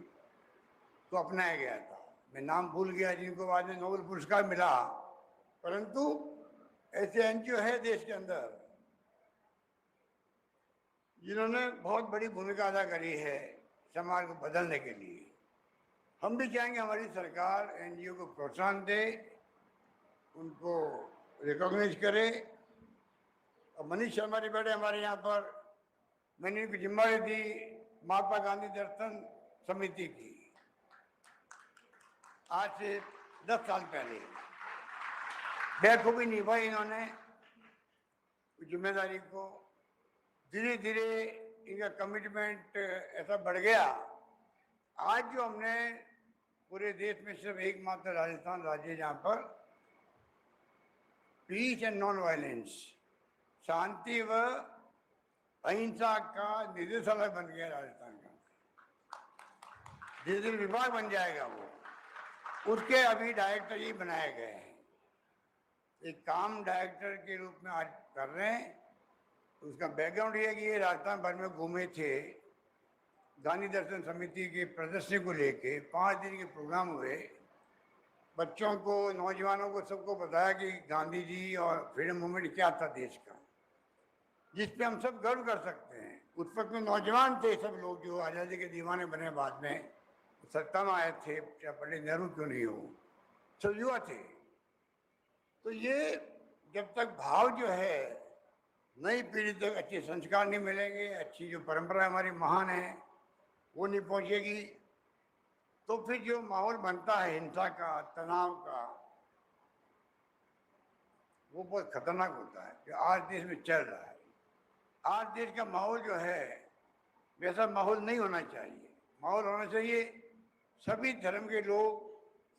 को अपनाया गया था। मैं नाम भूल गया जिनको बाद में नोबेल पुरस्कार मिला, परंतु ऐसे एनजीओ है देश के अंदर जिन्होंने बहुत बड़ी भूमिका अदा करी है समाज को बदलने के लिए। हम भी चाहेंगे हमारी सरकार एनजीओ को प्रोत्साहन दे, उनको रिकॉग्नाइज करे। और मनीष शर्मा जी बैठे हमारे यहाँ पर, मैंने इनको जिम्मेदारी दी महात्मा गांधी दर्शन समिति की आज से 10 साल पहले। बेखूबी निभाई इन्होंने जिम्मेदारी को। धीरे धीरे इनका कमिटमेंट ऐसा बढ़ गया, आज जो हमने पूरे देश में सिर्फ एकमात्र राजस्थान राज्य जहाँ पर पीस एंड नॉन वायलेंस, शांति व अहिंसा का निदेशालय बन गया राजस्थान का। धीरे धीरे विभाग बन जाएगा वो, उसके अभी डायरेक्टर ही बनाए गए हैं। एक काम डायरेक्टर के रूप में आज कर रहे हैं। उसका बैकग्राउंड ये है कि ये राजस्थान भर में घूमे थे, गांधी दर्शन समिति की प्रदर्शनी को लेके 5 दिन के प्रोग्राम हुए, बच्चों को, नौजवानों को, सबको बताया कि गांधी जी और फ्रीडम मूवमेंट क्या था देश का, जिस पे हम सब गर्व कर सकते हैं। उस वक्त में नौजवान थे सब लोग जो आज़ादी के दीवाने बने, बाद में सत्ता में आए थे, चाहे पंडित नेहरू क्यों नहीं हो, सब युवा थे। तो ये जब तक भाव जो है नई पीढ़ी तक अच्छे संस्कार नहीं मिलेंगे, अच्छी जो परंपरा हमारी महान है वो नहीं पहुंचेगी, तो फिर जो माहौल बनता है हिंसा का, तनाव का, वो बहुत खतरनाक होता है जो आज देश में चल रहा है। आज देश का माहौल जो है वैसा माहौल नहीं होना चाहिए। माहौल होना चाहिए सभी धर्म के लोग,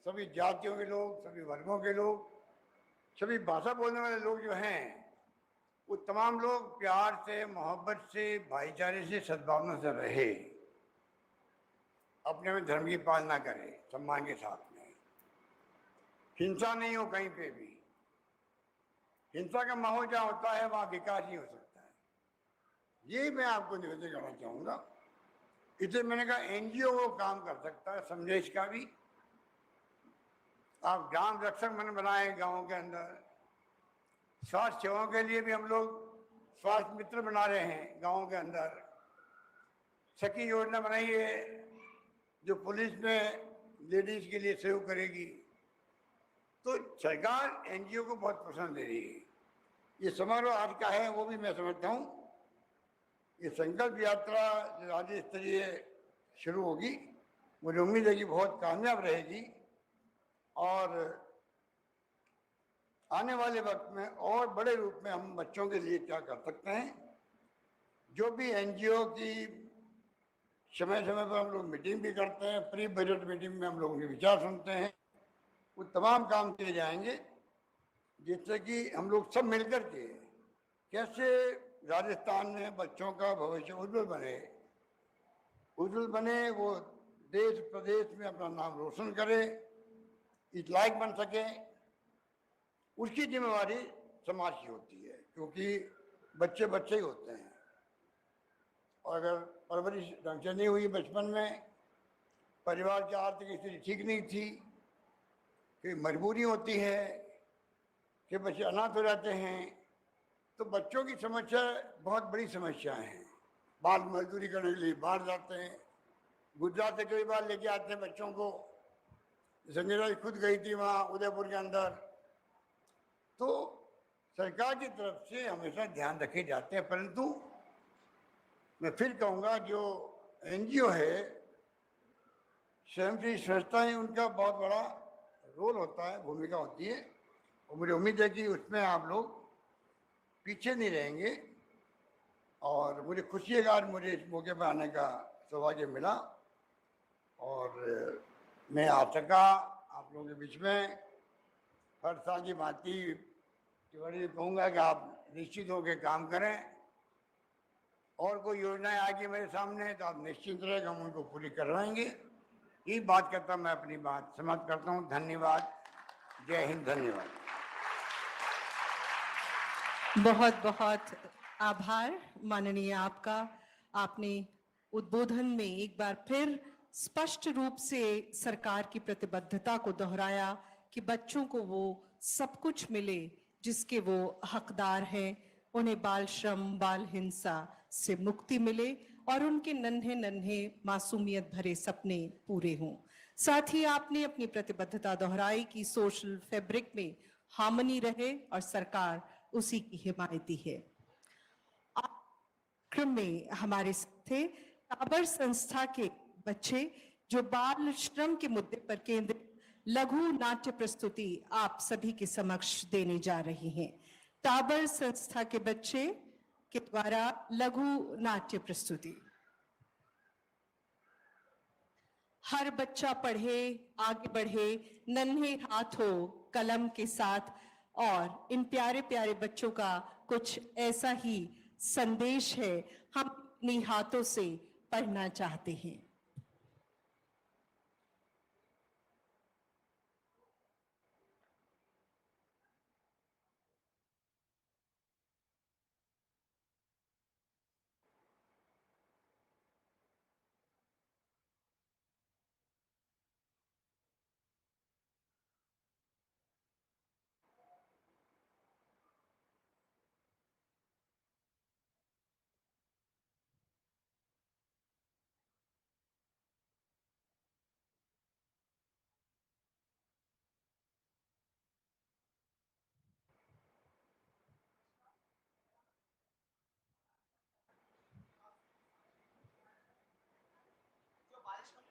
सभी जातियों के लोग, सभी वर्गों के लोग, सभी भाषा बोलने वाले लोग जो हैं वो तमाम लोग प्यार से, मोहब्बत से, भाईचारे से, सद्भावना से रहे, अपने में धर्म की पालना करें सम्मान के साथ में, हिंसा नहीं हो कहीं पे भी। हिंसा का माहौल जहाँ होता है वहाँ विकास नहीं हो सकता है। ये मैं आपको निवेदन करना चाहूँगा। इसलिए मैंने कहा एनजीओ वो काम कर सकता है, संदेश का भी। आप ग्राम रक्षक मन बनाए गाँव के अंदर, स्वास्थ्य सेवाओं के लिए भी हम लोग स्वास्थ्य मित्र बना रहे हैं गाँव के अंदर। सखी योजना बनाई है जो पुलिस में लेडीज के लिए सहयोग करेगी। तो सरकार एनजीओ को बहुत पसंद दे रही है। ये समारोह आज का है वो भी मैं समझता हूँ। ये संकल्प यात्रा जो राज्य स्तरीय शुरू होगी, मुझे उम्मीद है कि बहुत कामयाब रहेगी और आने वाले वक्त में और बड़े रूप में हम बच्चों के लिए क्या कर सकते हैं। जो भी एनजीओ की समय समय पर हम लोग मीटिंग भी करते हैं, प्री बजट मीटिंग में हम लोगों के विचार सुनते हैं, वो तमाम काम किए जाएंगे जिससे कि हम लोग सब मिलकर के कैसे राजस्थान में बच्चों का भविष्य उज्जवल बने, वो देश प्रदेश में अपना नाम रोशन करे, इस लायक बन सके, उसकी जिम्मेवारी समाज की होती है। क्योंकि बच्चे बच्चे ही होते हैं और अगर परवरिश ढंग से नहीं हुई बचपन में, परिवार की आर्थिक स्थिति ठीक नहीं थी, कि मजबूरी होती है कि बच्चे अनाथ हो जाते हैं, तो बच्चों की समस्या बहुत बड़ी समस्याएं हैं। बाल मजदूरी करने के लिए बाहर जाते हैं, गुजरात से कई बार लेके आते हैं बच्चों को। संजय जी खुद गई थी वहाँ उदयपुर के अंदर। तो सरकार की तरफ से हमेशा ध्यान रखे जाते हैं, परंतु मैं फिर कहूँगा जो एनजीओ है, स्वयंसेवी संस्थाएं, उनका बहुत बड़ा रोल होता है, भूमिका होती है, और मुझे उम्मीद है कि उसमें आप लोग पीछे नहीं रहेंगे। और मुझे खुशी है कि आज मुझे इस मौके पर आने का सौभाग्य मिला और मैं आ सका आप लोगों के बीच में। हर साल की भांति तिवारी कहूँगा कि आप निश्चित होकर काम करें, और कोई योजनाएं आएगी मेरे सामने तो आप निश्चित रहे हम उनको पूरी करवाएंगे। ये बात करता मैं अपनी बात समाप्त करता हूँ। धन्यवाद। जय हिंद। धन्यवाद। बहुत बहुत आभार माननीय आपका। आपने उद्बोधन में एक बार फिर स्पष्ट रूप से सरकार की प्रतिबद्धता को दोहराया कि बच्चों को वो सब कुछ मिले जिसके वो हकदार हैं, उन्हें बाल श्रम, बाल हिंसा से मुक्ति मिले और उनके नन्हे नन्हे मासूमियत भरे सपने पूरे हों। साथ ही आपने अपनी प्रतिबद्धता दोहराई कि सोशल फैब्रिक में हार्मनी रहे और सरकार उसी की हिमायती है। क्रम में हमारे साथ थे ताबर संस्था के बच्चे जो बाल श्रम के मुद्दे पर केंद्रित लघु नाट्य प्रस्तुति आप सभी के समक्ष देने जा रही हैं। ताबर संस्था के बच्चे के द्वारा लघु नाट्य प्रस्तुति। हर बच्चा पढ़े, आगे बढ़े, नन्हे हाथों कलम के साथ, और इन प्यारे प्यारे बच्चों का कुछ ऐसा ही संदेश है हम अपनी हाथों से पढ़ना चाहते हैं।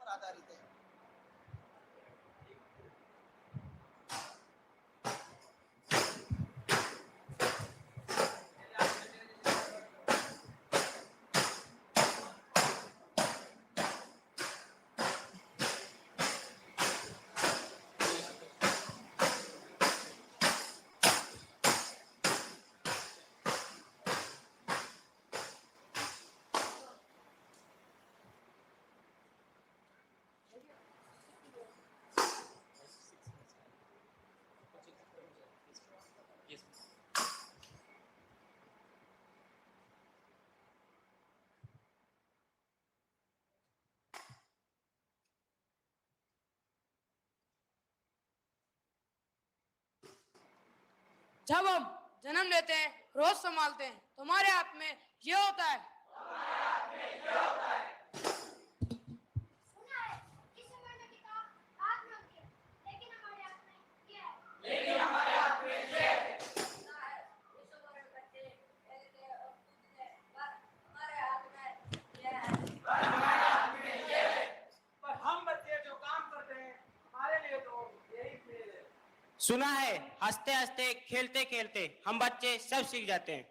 आधारित है। जब हम जन्म लेते हैं, रोज संभालते हैं, तुम्हारे हाथ में ये होता है। सुना है हंसते हंसते खेलते खेलते हम बच्चे सब सीख जाते हैं।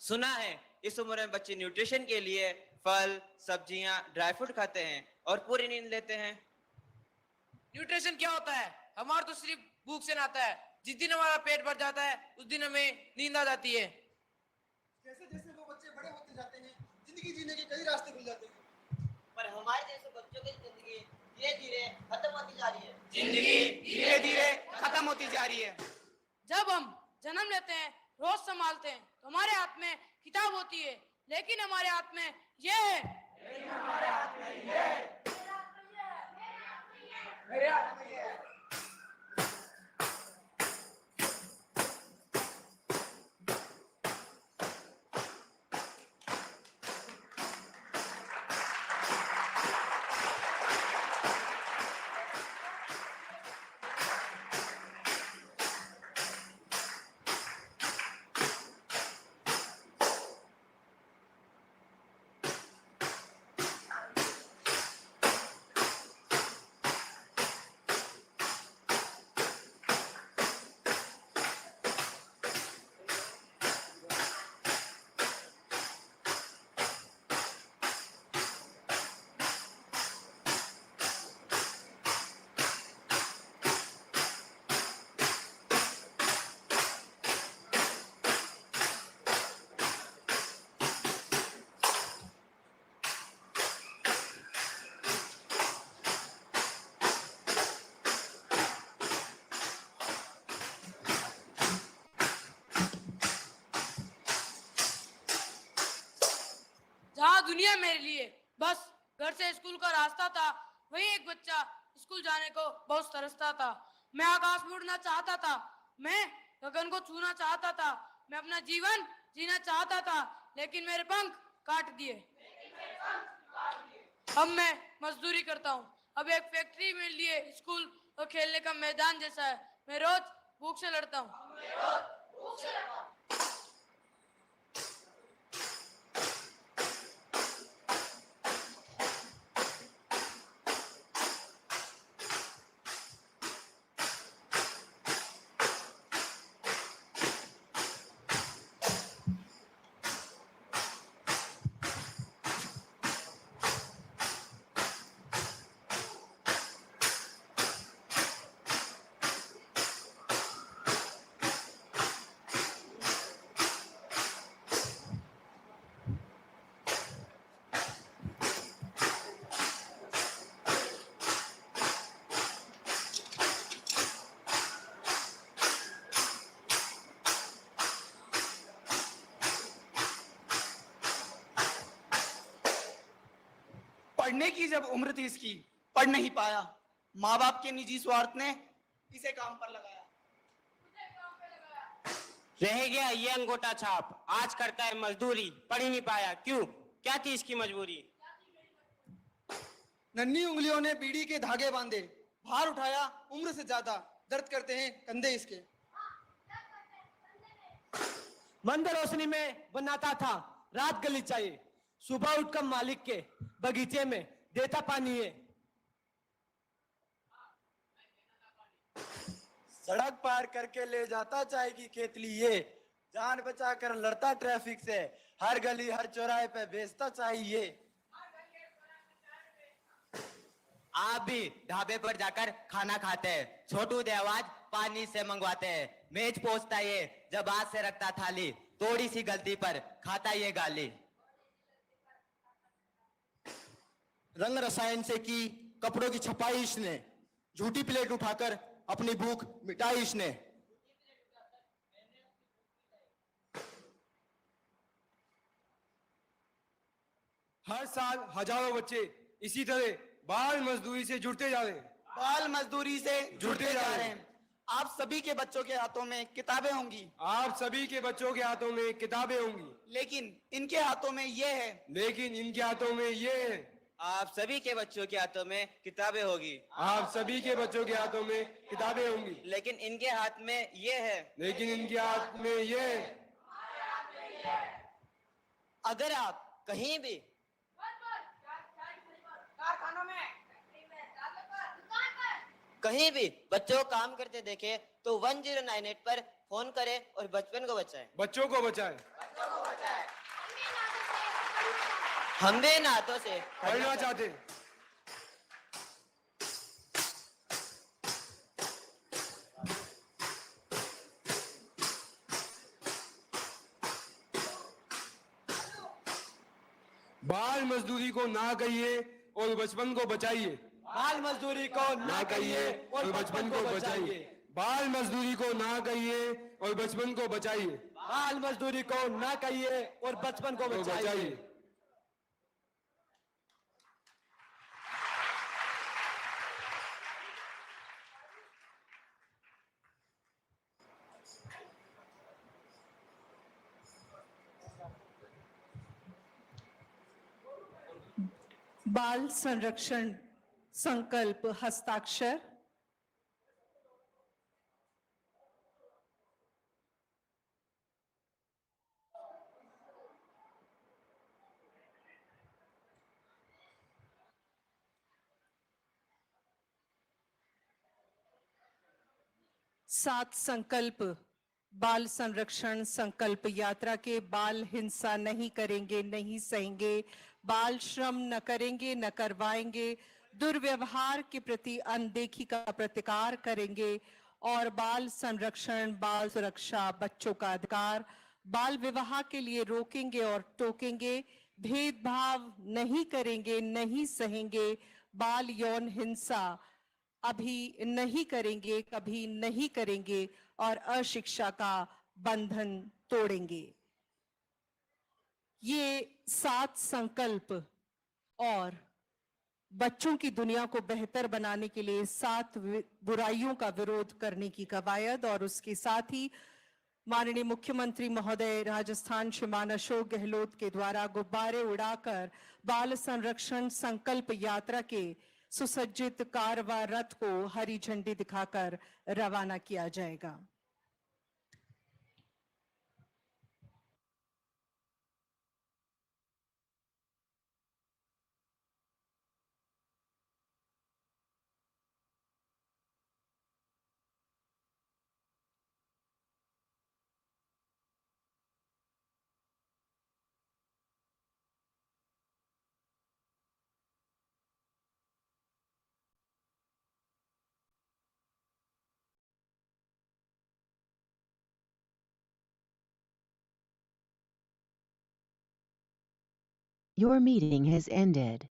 सुना है इस उम्र में बच्चे न्यूट्रिशन के लिए फल, सब्जियां, ड्राई फ्रूट खाते हैं और पूरी नींद लेते हैं। न्यूट्रिशन क्या होता है? हमारा तो सिर्फ भूख से नाता है। जिस दिन हमारा पेट भर जाता है उस दिन हमें नींद आ जाती है। जैसे जैसे वो बच्चे बड़े होते जाते हैं, जिंदगी जीने के कई रास्ते खुल जाते हैं। पर हमारे जैसे बच्चों की जिंदगी धीरे धीरे खत्म होती जा रही है। जिंदगी धीरे धीरे खत्म होती जा रही है। जब हम जन्म लेते हैं, रोज संभालते हैं, तो हमारे हाथ में किताब होती है, लेकिन हमारे हाथ में ये है। हमारे हाथ में ये है। मेरे हाथ में ये है। दुनिया मेरे लिए। बस घर से स्कूल का रास्ता था, वही एक बच्चा स्कूल जाने को बहुत तरसता था। मैं आकाश में उड़ना चाहता था, मैं गगन को छूना चाहता था, मैं अपना जीवन जीना चाहता था, लेकिन मेरे पंख काट दिए। अब मैं मजदूरी करता हूँ। अब एक फैक्ट्री मेरे लिए स्कूल और खेलने का मैदान जैसा है। मैं रोज भूख से लड़ता हूँ। पढ़ने की जब उम्र थी इसकी, पढ़ नहीं पाया। माँ बाप के निजी स्वार्थ ने इसे काम पर लगाया। रह गया ये अंगूठा छाप, आज करता है मजदूरी, पढ़ ही नहीं पाया। क्यों? क्या थी इसकी मजबूरी? नन्ही उंगलियों ने बीड़ी के धागे बांधे, भार उठाया उम्र से ज्यादा, दर्द करते हैं कंधे इसके। मंद रोशनी में बनाता था रात गलीचा ये, सुबह उठकर मालिक के बगीचे में देता पानी है। सड़क पार करके ले जाता चाय की केतली ये, जान बचा कर लड़ता ट्रैफिक से, हर गली हर चौराहे पे बेचता चाय ये। आप भी ढाबे पर जाकर खाना खाते हैं, छोटू देवाज पानी से मंगवाते हैं, मेज पोंछता ये जब हाथ से रखता थाली, थोड़ी सी गलती पर खाता ये गाली। रंग रसायन से की कपड़ों की छपाई इसने, झूठी प्लेट उठाकर अपनी भूख मिटाई इसने। हर साल हजारों बच्चे इसी तरह बाल मजदूरी से जुड़ते जा रहे हैं। बाल मजदूरी से जुड़ते जा रहे हैं। आप सभी के बच्चों के हाथों में किताबें होंगी। आप सभी के बच्चों के हाथों में किताबें होंगी। लेकिन इनके हाथों में ये है। लेकिन इनके हाथों में ये है। आप सभी के बच्चों के हाथों में किताबें होगी। आप सभी के बच्चों के हाथों में किताबें होंगी। लेकिन इनके हाथ में ये है। लेकिन इनके हाथ में ये है। अगर आप कहीं भी कहीं भी बच्चों को काम करते देखे तो 1098 पर फोन करें और बचपन को बचाएं। बच्चों को बचाएं। हम भी इन हाथों से पढ़ना चाहते हैं। बाल मजदूरी को ना कहिए और बचपन को बचाइए। बाल मजदूरी को ना कहिए और बचपन को बचाइए। बाल मजदूरी को ना कहिए और बचपन को बचाइए। बाल मजदूरी को ना कहिए और बचपन को बचाइए। बाल संरक्षण संकल्प हस्ताक्षर। सात संकल्प बाल संरक्षण संकल्प यात्रा के। बाल हिंसा नहीं करेंगे, नहीं सहेंगे, बाल श्रम न करेंगे, न करवाएंगे, दुर्व्यवहार के प्रति अनदेखी का प्रतिकार करेंगे और बाल संरक्षण, बाल सुरक्षा, बच्चों का अधिकार, बाल विवाह के लिए रोकेंगे और टोकेंगे, भेदभाव नहीं करेंगे, नहीं सहेंगे, बाल यौन हिंसा अभी नहीं करेंगे, कभी नहीं करेंगे और अशिक्षा का बंधन तोड़ेंगे। ये 7 संकल्प और बच्चों की दुनिया को बेहतर बनाने के लिए 7 बुराइयों का विरोध करने की कवायद और उसके साथ ही माननीय मुख्यमंत्री महोदय राजस्थान श्रीमान अशोक गहलोत के द्वारा गुब्बारे उड़ाकर बाल संरक्षण संकल्प यात्रा के सुसज्जित कारवा रथ को हरी झंडी दिखाकर रवाना किया जाएगा। Your meeting has ended.